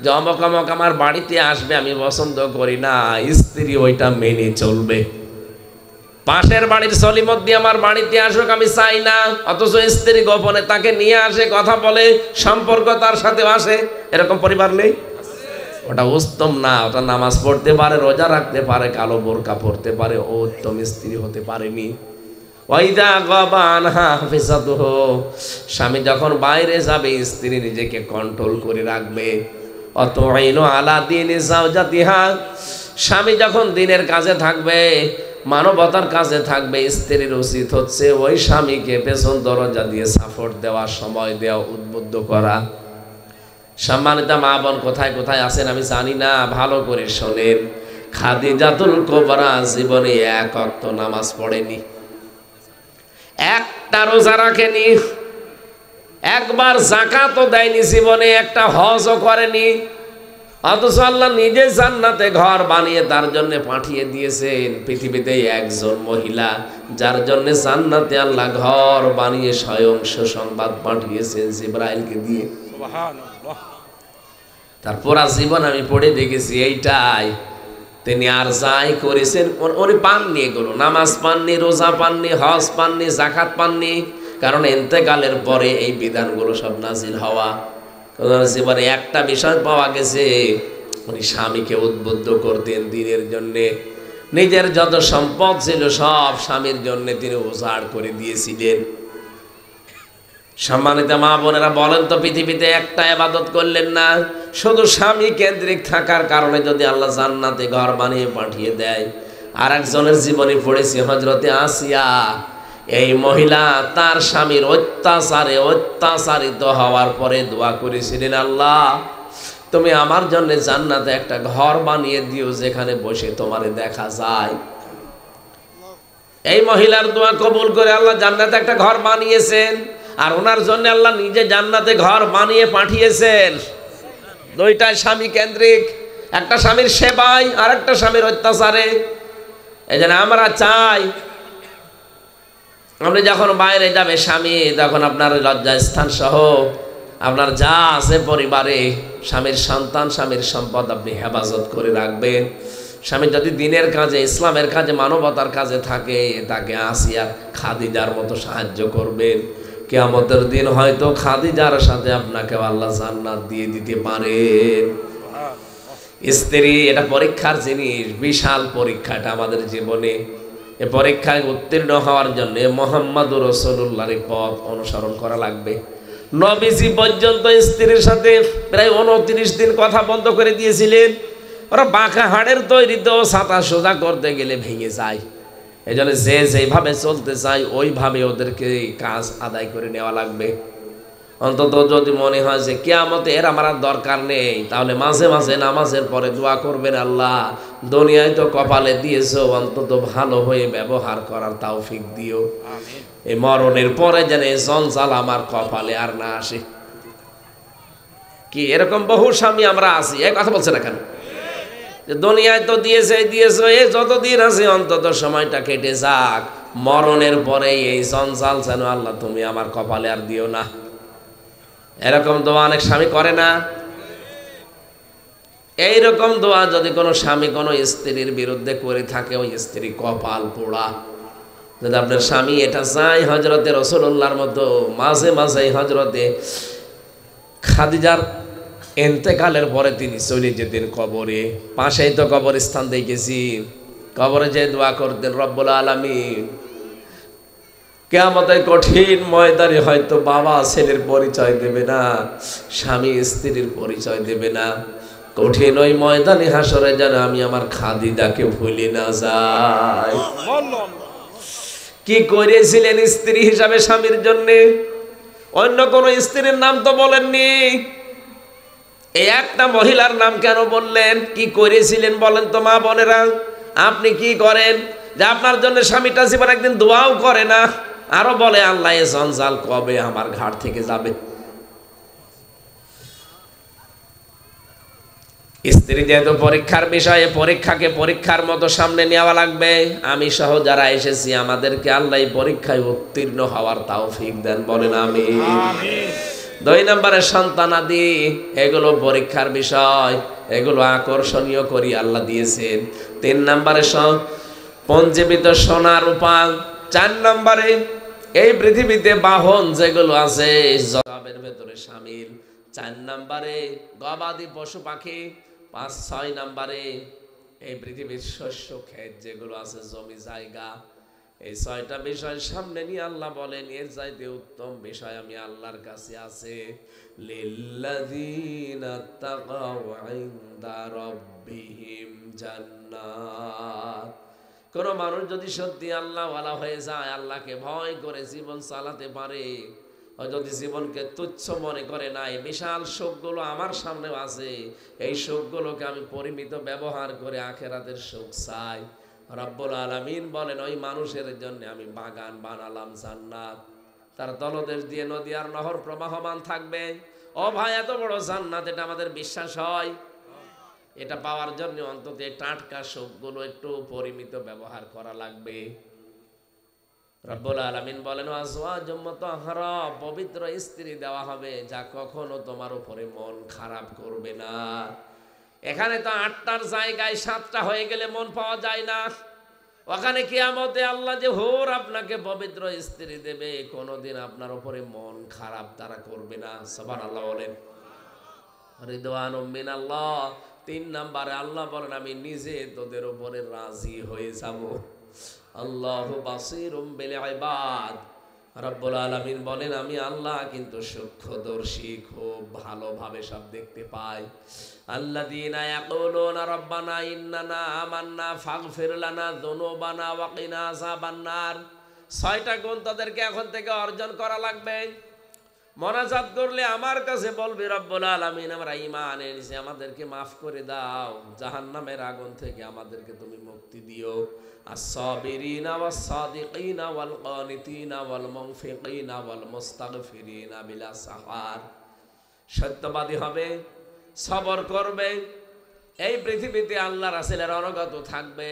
[SPEAKER 1] যে অমক অমক আমার বাড়িতে আসবে আমি পছন্দ করি না, স্ত্রী ওইটা মেনে চলবে। পাশের বাড়ির সলিমদ্দি আমার বাড়িতে আসুক আমি চাই না, অথচ স্ত্রী গোপনে তাকে নিয়ে আসে, কথা বলে, সম্পর্ক তার সাথে আসে। এরকম পরিবার নেই? ওটা উত্তম না। ওটা নামাজ পড়তে পারে, রোজা রাখতে পারে, কালো বোরকা পড়তে পারে, ও উত্তম স্ত্রী হতে পারেনি। ওয়াইদা গাবানহা হাফিজাতুহু, স্বামী যখন বাইরে যাবে স্ত্রী নিজেকে কন্ট্রোল করে রাখবে। অতআইনু আলা দীনি যাওজাতিহা, স্বামী যখন দিনের কাজে থাকবে, মানবতার কাজে থাকবে, স্ত্রীর উচিত হচ্ছে ওই স্বামীকে পেছন দরজা দিয়ে সাপোর্ট দেওয়া, সময় দেওয়া, উদ্বুদ্ধ করা। সম্মানিত মা বোন কোথায় কোথায় আছেন আমি জানি না, ভালো করে শোনেন। খাদিজাতুল কুবরা জীবনে এক ওয়াক্ত নামাজ পড়েনি, একটা রোজা রাখেনি, একবার যাকাতও দেয়নি জীবনে, একটা হজও করেনি। অথচ আল্লাহ নিজে জান্নাতে ঘর বানিয়ে তার জন্য পাঠিয়ে দিয়েছেন। পৃথিবীতে একজন মহিলা যার জন্য জান্নাতে আল্লাহ ঘর বানিয়ে স্বয়ং সুসংবাদ পাঠিয়েছেন জিবরাইলকে দিয়ে। সুবহানাল্লাহ। তার পুরা জীবন আমি পড়ে দেখেছি এইটাই। তিনি আর যাই করেছেন উনি পাননি, এগুলো নামাজ পাননি, রোজা পাননি, হজ পাননি, যাকাত পাননি, কারণ ইন্তেকালের পরে এই বিধানগুলো সব নাজিল হওয়া। জীবনে একটা বিষয় পাওয়া গেছে, উনি স্বামীকে উদ্বুদ্ধ করতেন দিনের জন্যে। নিজের যত সম্পদ ছিল সব স্বামীর জন্য তিনি উজাড় করে দিয়েছিলেন। সম্মানিত মা বোনেরা বলেন তো, পৃথিবীতে একটা ইবাদত করলেন না, শুধু স্বামী কেন্দ্রিক থাকার কারণে যদি আল্লাহ জান্নাতে ঘর বানিয়ে পাঠিয়ে দেয়। আর একজনের জীবনী পড়েছি, হযরতে আসিয়া। এই মহিলা তার স্বামীর অত্যাচারে অত্যাচারিত হওয়ার পরে দোয়া করেছিলেন, আল্লাহ তুমি আমার জন্য জান্নাতে একটা ঘর বানিয়ে দিও যেখানে বসে তোমারে দেখা যায়। এই মহিলার দোয়া কবুল করে আল্লাহ জান্নাতে একটা ঘর বানিয়েছেন, আর ওনার জন্য আল্লাহ নিজে জান্নাতে ঘর বানিয়ে পাঠিয়েছেন। দুইটা স্বামী কেন্দ্রিক, একটা স্বামীর সেবায় আর একটা স্বামীর অত্যাচারে। এই জন্য আমরা চাই, আপনি যখন বাইরে যাবে স্বামী, তখন আপনার লজ্জাস্থান সহ আপনার যা আছে পরিবারে, স্বামীর সন্তান, স্বামীর সম্পদ আপনি হেফাজত করে রাখবেন। স্বামী যদি দিনের কাজে, ইসলামের কাজে, মানবতার কাজে থাকে, তাকে আসিয়া খাদিজার মতো সাহায্য করবেন। কিয়ামতের দিন হয়তো খাদিজার সাথে আপনাকে আল্লাহ জান্নাত দিয়ে দিতে পারেন। স্ত্রী এটা পরীক্ষার জিনিস, বিশাল পরীক্ষাটা আমাদের জীবনে। এই পরীক্ষায় উত্তীর্ণ হওয়ার জন্য মুহাম্মদুর রাসূলুল্লাহর পথ অনুসরণ করা লাগবে। নবীজি পর্যন্ত স্ত্রীর সাথে প্রায় 29 দিন কথা বন্ধ করে দিয়েছিলেন। ওরা বাঁকা হাড়ের তৈরিতেও ছাতা সোজা করতে গেলে ভেঙে যায়। এই জন্য যে যেভাবে চলতে চায় ওইভাবে ওদেরকে কাজ আদায় করে নেওয়া লাগবে। অন্তত যদি মনে হয় যে কিয়ামতে এর আমার দরকার নেই, তাহলে মাঝে মাঝে নামাজের পরে দোয়া করবেন, আল্লাহ দুনিয়ায় তো কপালে দিয়েছো, অন্তত ভালো হয়ে ব্যবহার করার তৌফিক দিও। এই মরণের পরে যেন এই জঞ্জাল আমার কপালে আর না আসে। কি এরকম বহু স্বামী আমরা আছি, এই কথা বলছে না কেন? দুনিয়ায় তো দিয়েছে, এই যতদিন আছে অন্তত সময়টা কেটে যাক, মরণের পরে এই জঞ্জাল যেন আল্লাহ তুমি আমার কপালে আর দিও না। এরকম দোয়া অনেক স্বামী করে না? এইরকম দোয়া যদি কোনো স্বামী কোনো স্ত্রীর বিরুদ্ধে করে থাকে, ওই স্ত্রী কপাল পোড়া। যদি আপনার স্বামী এটা চায় হযরতে রাসূলুল্লাহর মতো, মাঝে মাঝে হযরতে খাদিজার ইন্তেকালের পরে তিনি চলে যেতেন কবরে, পাশেই তো কবরস্থান দেখেছি, কবরে যে দোয়া করতেন, রব্বুল আলামিন কিয়ামতের কঠিন ময়দানে হয়তো বাবা ছেলের পরিচয় দেবে না, স্বামী স্ত্রীর পরিচয় দেবে না, কঠিন ওই ময়দানে হাসরে যেন আমি আমার খাদিজাকে ভুলে না যাই। কি করেছিলেন স্ত্রী হিসাবে স্বামীর জন্য? অন্য কোন স্ত্রীর নাম তো বলেননি, এই একটা মহিলার নাম কেন বললেন? কি করেছিলেন বলেন তো মা বোনেরা? আপনি কি করেন যে আপনার জন্য স্বামীটা জীবন একদিন দোয়াও করে না, আরো বলে আল্লাহ এ জঞ্জাল কবে আমার ঘাট থেকে যাবে? স্ত্রী যেহেতু পরীক্ষার বিষয়ে, পরীক্ষাকে পরীক্ষার মতো সামনে নেওয়া লাগবে। আমি সহ যারা এসেছি আমাদেরকে আল্লাহ পরীক্ষায় উত্তীর্ণ হওয়ার তৌফিক দেন, বলেন আমিন। 2 নম্বরে সন্তানাদি, এগুলো পরীক্ষার বিষয়, এগুলো আকর্ষণীয় করি আল্লাহ দিয়েছেন। 3 নম্বরে পঞ্জীবিত সোনা রূপা। 4 নম্বরে এই পৃথিবীতে বাহন যেগুলো আছে জবাবের ভেতরে শামিল। 4 নম্বরে গবাদি পশু পাখি। 5-6 নম্বরে এই পৃথিবীর শস্য ক্ষেত যেগুলো আছে, জমি জায়গা। এই 6টা বিষয় সামনে নিয়ে আল্লাহ বলেন এর চাইতে উত্তম বিষয় আমি আল্লাহর কাছে আছে। লিল্লাযীনা তাকাউ ইনদা রাব্বিহিম জান্নাত। কোন মানুষ যদি সত্যি আল্লাহ ওয়ালা হয়ে যায়, আল্লাহকে ভয় করে জীবন চালাতে পারে, যদি জীবনকে তুচ্ছ মনে করে না, এই বিশাল সুখগুলো আমার সামনেও আছে, এই সুখগুলোকে আমি পরিমিত ব্যবহার করে আখিরাতের সুখ চাই। রব্বুল আলামিন বলেন ওই মানুষের জন্য আমি বাগান বানালাম জান্নাত, তার তলদেশ দিয়ে নদী আর নহর প্রবাহমান থাকবে। ও ভাই, এত বড় জান্নাত, এটা আমাদের বিশ্বাস হয়? এটা পাওয়ার জন্য অন্তত টাটকা সুখগুলো একটু পরিমিত ব্যবহার করা লাগবে। রব্বুল আলামিন বলেন আজওয়াজুম মুতাহহারা, পবিত্র স্ত্রী দেওয়া হবে যা কখনো তোমার উপরে মন খারাপ করবে না। এখানে তো 8টার জায়গায় 7টা হয়ে গেলে মন পাওয়া যায় না। ওখানে কিয়ামতে আল্লাহ যে হুর আপনাকে পবিত্র স্ত্রী দেবে, কোনোদিন আপনার উপরে মন খারাপ তারা করবে না। সুবহানাল্লাহ বলেন। রিদওয়ানুম মিনাল্লাহ। 3 নম্বরে আল্লাহ বলেন আমি নিজে তোদের উপরে রাজি হয়ে যাব। আল্লাহু বাসীরুম বিল ইবাদ। রব্বুল আলামিন বলেন আমি আল্লাহ কিন্তু সূক্ষ্মদর্শী, খুব ভালোভাবে সব দেখতে পাই। আল্লাযীনা ইয়াকুলুনা রাব্বানা ইন্নানা আমান্না ফাগফির লানা যুনুবানা ওয়া কিনা আযাবান্নার। 6টা গুণ তাদেরকে এখন থেকে অর্জন করা লাগবে। মোনাজাত করলে আমার কাছে বলবি রব্বুল আলামিন আমরা ঈমান এনেছি, আমাদেরকে মাফ করে দাও, জাহান্নামের আগুন থেকে আমাদেরকে তুমি মুক্তি দিও। আস-সাবিরিনা ওয়াস-সাদিকিনা ওয়াল কানিতিনা ওয়াল মুনফিকিনা ওয়াল মুস্তাগফিরিনা বিলা সাহার। সত্যবাদী হবে, সবর করবে, এই পৃথিবীতে আল্লাহ রাসূলের অনুগত থাকবে,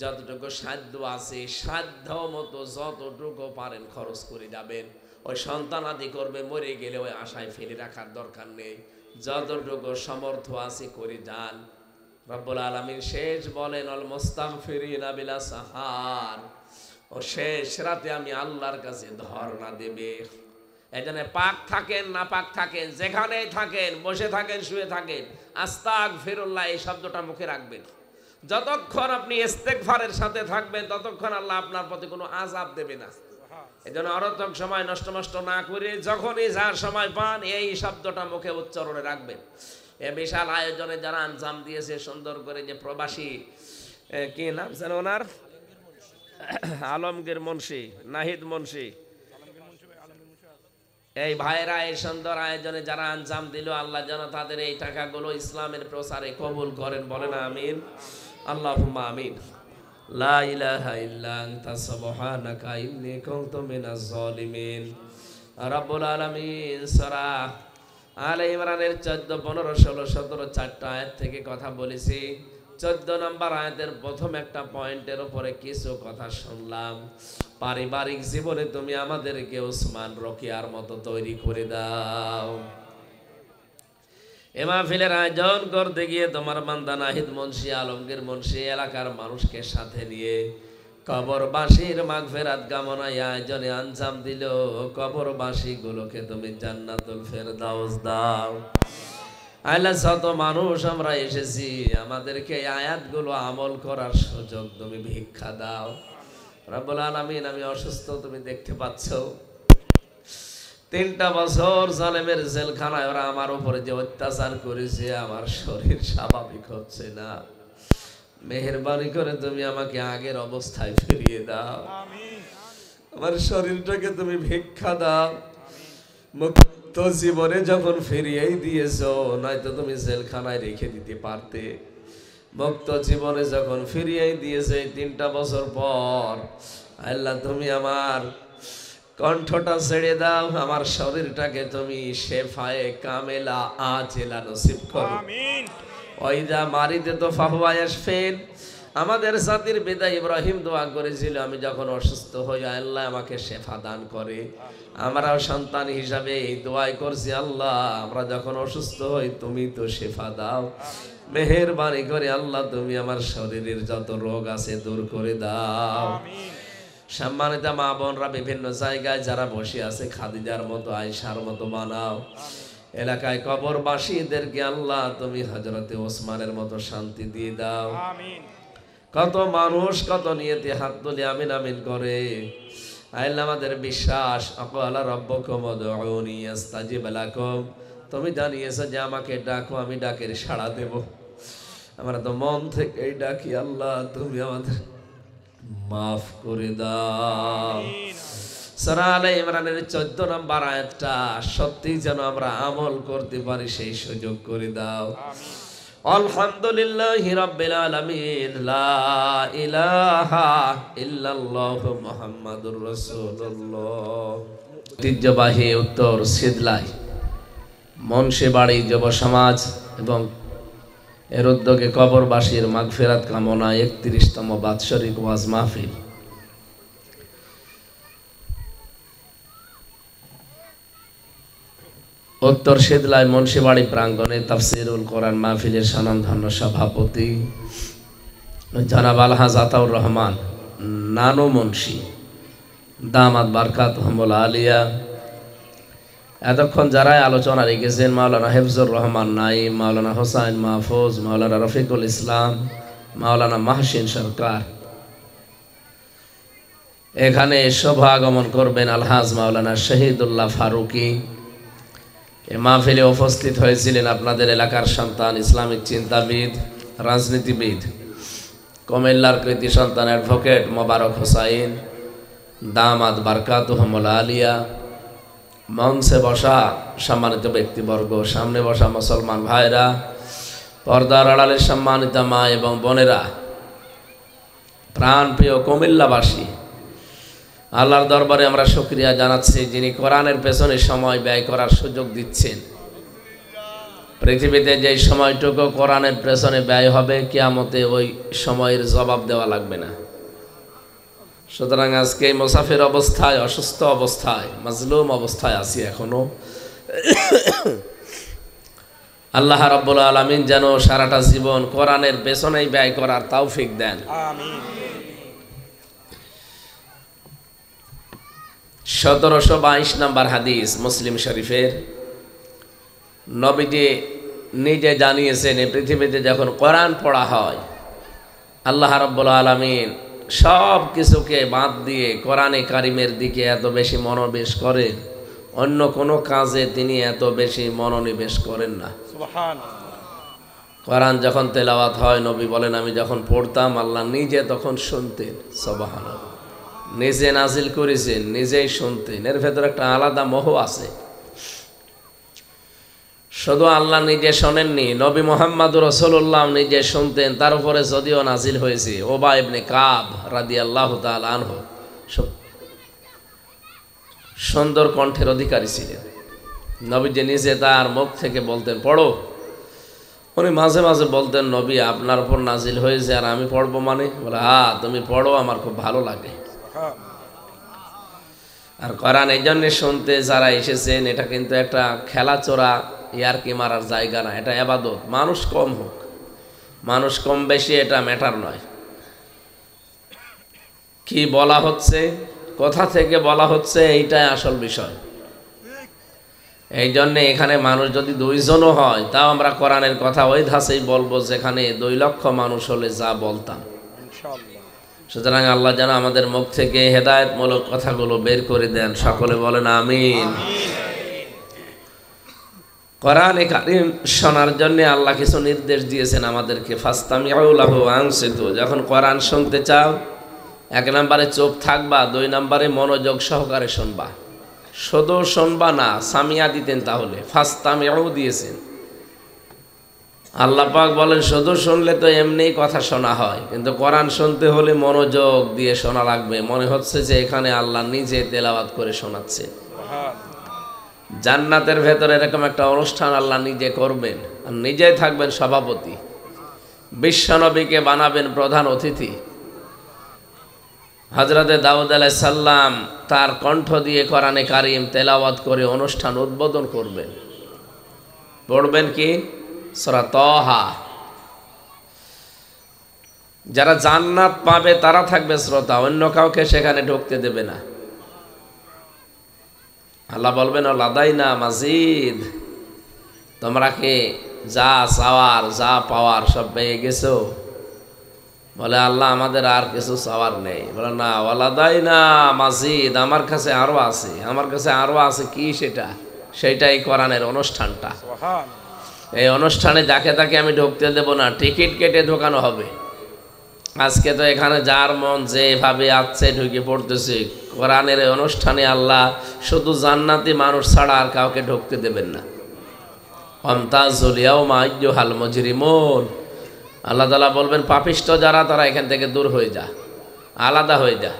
[SPEAKER 1] যতটুকু সাধ্য আছে সাধ্য মতো যতটুকু পারেন খরচ করে যাবেন। ওই সন্তান আদি করবে, মরে গেলে ওই আশায় ফেলে রাখার দরকার নেই, যতটুকু সমর্থ আছে করে যান। রব্বুল আলামিন শেষ বলেন আল মুস্তাগফিরিনা বিলা সাহার, ও শেষ রাতে আমি আল্লাহর কাছে ধর্ণা দেবে। এজন্য পাক থাকেন না পাক থাকেন, যেখানেই থাকেন, বসে থাকেন শুয়ে থাকেন, আস্তাগফিরুল্লাহ এই শব্দটা মুখে রাখবেন। যতক্ষণ আপনি ইস্তেগফারের সাথে থাকবেন ততক্ষণ আল্লাহ আপনার প্রতি কোনো আযাব দেবে না। এজন্য অনর্থক সময় নষ্ট না করে যখনই যার সময় পান এই শব্দটা মুখে উচ্চারণে রাখবেন। এ বিশাল আয়োজনে যারা আঞ্জাম দিয়েছে সুন্দর করে, যে প্রবাসী কি নাম জানো ওনার, আলমগীর মুন্সি, নাহিদ মুন্সি, এই ভাইরা এই সুন্দর আয়োজনে যারা আঞ্জাম দিল, আল্লাহ যেন তাদের এই টাকাগুলো ইসলামের প্রচারে কবুল করেন, বলেন আমিন। আল্লাহুম্মা আমিন। লা ইলাহা ইল্লা আনতা সুবহানাকা ইন্নী কুনতু মিনাজ জালিমিন। রব্বুল আলামিন সূরা আলে ইমরানের 14, 15, 16, 17 4টা আয়াত থেকে কথা বলেছি। 14 নম্বর আয়াতের প্রথম একটা পয়েন্টের উপরে কিছু কথা শুনলাম। পারিবারিক জীবনে তুমি আমাদেরকে ওসমান রকিয়ার মতো তৈরি করে দাও। এ মাহফিলের আয়োজন করতে গিয়ে তোমার বান্দা নাহিদ মুন্সি, আলমগীর মুন্সি এলাকার মানুষকে সাথে নিয়ে কবরবাসীর মাগফিরাত কামনায় আয়োজনে আঞ্জাম দিল। কবরবাসী গুলোকে তুমি জান্নাতুল ফেরদাউস দাও। আল্লাহ, যত মানুষ আমরা এসেছি আমাদেরকে এই আয়াতগুলো আমল করার সুযোগ তুমি ভিক্ষা দাও। রব্বুল আলামিন, আমি অসুস্থ, তুমি দেখতে পাচ্ছ। 3টা বছর জালেমের জেলখানায় ওরা আমার উপরে যে অত্যাচার করেছে, আমার শরীর স্বাভাবিক হচ্ছে না। মেহেরবানি করে তুমি আমাকে আগের অবস্থায় ফিরিয়ে দাও। আমার শরীরটাকে তুমি ভিক্ষা দাও। মুক্ত জীবনে যখন ফিরিয়েই দিয়েছো, নয়তো তুমি জেলখানায় রেখে দিতে পারতে। মুক্ত জীবনে যখন ফিরিয়েই দিয়েছে 3টা বছর পর, আল্লাহ তুমি আমার কণ্ঠটা ছেড়ে দাও, আমার শরীরটাকে তুমি শেফায়ে কামেলা আজেলা নসিব করো। আমিন। ওইদা মারিতে তো ফাহুয়া ইয়াশফিন। আমাদের জাতির পিতা ইব্রাহিম দোয়া করেছিল, আমি যখন অসুস্থ হই আল্লাহ আমাকে শেফা দান করে। আমরাও সন্তান হিসাবে এই দোয়াই করছি, আল্লাহ আমরা যখন অসুস্থ হই তুমি তো শেফা দাও। মেহেরবানি করে আল্লাহ তুমি আমার শরীরের যত রোগ আছে দূর করে দাও। সম্মানিত মা বোনরা বিভিন্ন জায়গায় যারা বসে আছে, খাদিজার মতো, আয়েশার মতো বানাও। এলাকায় কবরবাসীদেরকে আল্লাহ তুমি হযরতে ওসমানের মতো শান্তি দিয়ে দাও। আমিন। কত মানুষ কত নিয়তে হাত তুলে আমিন আমিন করে। আল্লাহ আমাদের বিশ্বাস, আকালা রাব্বুকুম উদউনি আস্তাজিব লাকুম। তুমি জানিয়েছো যে আমাকে ডাকো, আমি ডাকের সাড়া দেব। আমরা তো মন থেকে ডাকি, আল্লাহ তুমি আমাদের মাফ করে দাও। সূরা আলে ইমরানের 14 নম্বর আয়াতটা সত্যি যেন আমরা আমল করতে পারি সেই সুযোগ করে দাও। আলহামদুলিল্লাহি রাব্বিল আলামিন, লা ইলাহা ইল্লাল্লাহু মুহাম্মাদুর রাসূলুল্লাহ। ঐতিহ্যবাহী উত্তর সিদলাই মনসেবাড়ি যুব সমাজ এবং এর উদ্যোগে কবরবাসীর মাগফিরাত কামনা 31তম বাৎসরিক ওয়াজ মাহফিল। উত্তর সিদলাই মনসিবাড়ি প্রাঙ্গণে তাফসিরুল কোরআন মাহফিলের স্বনামধন্য সভাপতি জনাব আলহাজ আতাউর রহমান নানু মুন্সি দামাত বারকাতুহুমুল আলিয়া। এতক্ষণ যারাই আলোচনা রেখেছেন, মাওলানা হেফজুর রহমান নাইম, মাওলানা হোসাইন মাহফুজ, মাওলানা রফিকুল ইসলাম, মাওলানা মাহসিন সরকার। এখানে শোভা আগমন করবেন আলহাজ মাওলানা শহীদুল্লাহ ফারুকি। এ মাহফিলে উপস্থিত হয়েছিলেন আপনাদের এলাকার সন্তান, ইসলামিক চিন্তাবিদ, রাজনীতিবিদ, কুমিল্লার কৃতি সন্তান অ্যাডভোকেট মোবারক হোসাইন দামাত বারকাতুহুমুল আলিয়া। মঞ্চে বসা সম্মানিত ব্যক্তিবর্গ, সামনে বসা মুসলমান ভাইরা, পর্দার আড়ালের সম্মানিত মা এবং বোনেরা, প্রাণপ্রিয় কুমিল্লাবাসী, আল্লাহর দরবারে আমরা শুকরিয়া জানাচ্ছি যিনি কোরআনের পেছনে সময় ব্যয় করার সুযোগ দিচ্ছেন। পৃথিবীতে যে সময়টুকু কোরআনের পেছনে ব্যয় হবে, কিয়ামতে ওই সময়ের জবাব দেওয়া লাগবে না। সুতরাং আজকে মুসাফির অবস্থায়, অসুস্থ অবস্থায়, মাজলুম অবস্থায় আছি এখনো। আল্লাহ রাব্বুল আলামিন যেন সারাটা জীবন কোরআনের পেছনেই ব্যয় করার তৌফিক দেন। আমিন। 1722 নম্বর হাদিস মুসলিম শরীফের। নবীজি নিজে জানিয়েছেন, এই পৃথিবীতে যখন কোরআন পড়া হয় আল্লাহ রাব্বুল আলামিন সব কিছুকে বাদ দিয়ে কোরআনে কারিমের দিকে এত বেশি মনোনিবেশ করেন, অন্য কোনো কাজে তিনি এত বেশি মনোনিবেশ করেন না। কোরআন যখন তেলাওয়াত হয়, নবী বলেন আমি যখন পড়তাম আল্লাহ নিজে তখন শুনতেন। সুবহানাল্লাহ। নিজে নাজিল করেছেন, নিজেই শুনতেন। এর ভেতর একটা আলাদা মোহ আছে। শুধু আল্লাহ নিজে শোনেননি, নবী মুহাম্মদুর রাসূলুল্লাহ নিজে শুনতেন। তার উপরে যদিও নাজিল হয়েছে, ওবাই ইবনে কাব রাদিয়াল্লাহু তাআলা আনহু সুন্দর কণ্ঠের অধিকারী ছিলেন। নবীজি নিজে তার মুখ থেকে বলতেন পড়ো। উনি মাঝে মাঝে বলতেন নবী আপনার উপর নাজিল হয়েছে আর আমি পড়বো মানে? বলে হ্যাঁ তুমি পড়ো, আমার খুব ভালো লাগে। আর কোরআন এই জন্য শুনতে যারা এসেছেন, এটা কিন্তু একটা খেলাচোরা ইয়ারকি মারার জায়গা না, এটা ইবাদত। মানুষ কম হোক, মানুষ কম বেশি এটা ম্যাটার নয়, কি বলা হচ্ছে, কোথা থেকে বলা হচ্ছে, এইটাই আসল বিষয়। এই জন্যে এখানে মানুষ যদি 2 জনও হয়, তাও আমরা কোরআনের কথা ওই ধাঁচেই বলবো যেখানে 2 লক্ষ মানুষ হলে যা বলতাম। সুতরাং আল্লাহ যেন আমাদের মুখ থেকে হেদায়েতমূলক কথাগুলো বের করে দেন। সকলে বলেন আমিন। কোরআনে কারীম শোনার জন্য আল্লাহ কিছু নির্দেশ দিয়েছেন আমাদেরকে। ফাস্তামিউ লাহু ওয়া আনসিতু। যখন কোরআন শুনতে চাও, 1 নম্বরে চুপ থাকবা, 2 নম্বরে মনোযোগ সহকারে শুনবা। শুধু শুনবা না, সামিয়া দিতেন তাহলে, ফাস্তামিউ দিয়েছেন। আল্লাহ পাক বলেন শুধু শুনলে তো এমনিই কথা শোনা হয়, কিন্তু কোরআন শুনতে হলে মনোযোগ দিয়ে শোনা লাগবে। মনে হচ্ছে যে এখানে আল্লাহ নিজে তেলাওয়াত করে শোনাচ্ছে। জান্নাতের ভেতরে এরকম একটা অনুষ্ঠান আল্লাহ নিজে করবেন, আর নিজেই থাকবেন সভাপতি। বিশ্বনবীকে বানাবেন প্রধান অতিথি। হযরতে দাউদ আলাইহিস সালাম তার কণ্ঠ দিয়ে কোরআনে কারীম তেলাওয়াত করে অনুষ্ঠান উদ্বোধন করবেন। পড়বেন কি? সূরা তাহা। যারা জান্নাত পাবে তারা থাকবে শ্রোতা, অন্য কাউকে সেখানে ঢুকতে দেবে না। আল্লাহ বলবেন লাদাইনা মাজিদ, তোমরা কি যা চাওয়ার যা পাওয়ার সব পেয়ে গেছো? বলে আল্লাহ আমাদের আর কিছু চাওয়ার নেই। বলে না, ওয়ালাদাইনা মাজিদ, আমার কাছে আরো আছে, আমার কাছে আরো আছে। কি সেটা? সেইটাই কোরআনের অনুষ্ঠানটা। এই অনুষ্ঠানে যাকে তাকে আমি ঢুকতে দেব না, টিকিট কেটে ঢোকানো হবে। আজকে তো এখানে যার মন যেভাবে আছে ঢুকে পড়তেছে। কোরআনের এই অনুষ্ঠানে আল্লাহ শুধু জান্নাতি মানুষ ছাড়া আর কাউকে ঢুকতে দেবেন না। আমতাজুল ইয়াউমা আইয়ুহাল মুজরিমুন, আল্লাহ তাআলা বলবেন পাপিষ্ঠ যারা, তারা এখান থেকে দূর হয়ে যা, আলাদা হয়ে যা।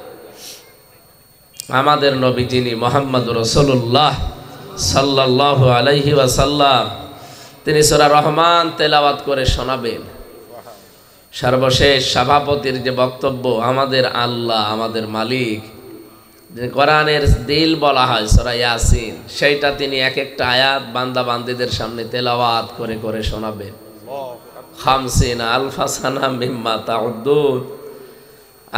[SPEAKER 1] আমাদের নবী যিনি মুহাম্মদুর রাসূলুল্লাহ সাল্লাল্লাহু আলাইহি ওয়াসাল্লাম, তিনি সূরা রহমান তেলাওয়াত করে শোনাবেন। সর্বশেষ সভাপতির যে বক্তব্য, আমাদের আল্লাহ আমাদের মালিক, যে কোরআনের দিল বলা হয় সূরা ইয়াসিন, সেইটা তিনি এক একটা আয়াত বান্দা বান্দীদের সামনে তেলাওয়াত করে করে শোনাবেন। 50 আলফা সানা মিম্মা তাউদ্দুন।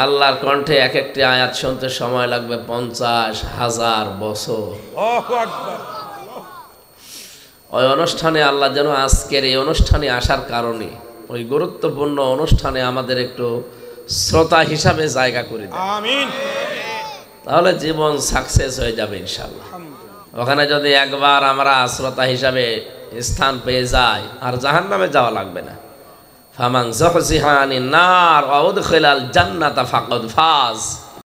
[SPEAKER 1] আল্লাহর কণ্ঠে এক একটি আয়াত শুনতে সময় লাগবে 50,000 বছর। ওই অনুষ্ঠানে আল্লাহ যেন আজকের এই অনুষ্ঠানে আসার কারণে, ওই গুরুত্বপূর্ণ অনুষ্ঠানে আমাদের একটু শ্রোতা হিসাবে জায়গা করে দেন। আমিন। তাহলে জীবন সাকসেস হয়ে যাবে ইনশাআল্লাহ। ওখানে যদি একবার আমরা শ্রোতা হিসাবে স্থান পেয়ে যাই, আর জাহান্নামে যাওয়া লাগবে না। ফামান যুহজিহা আনিন নার ওয়া উদখিলাল জান্নাতা ফাকাদ ফাজ।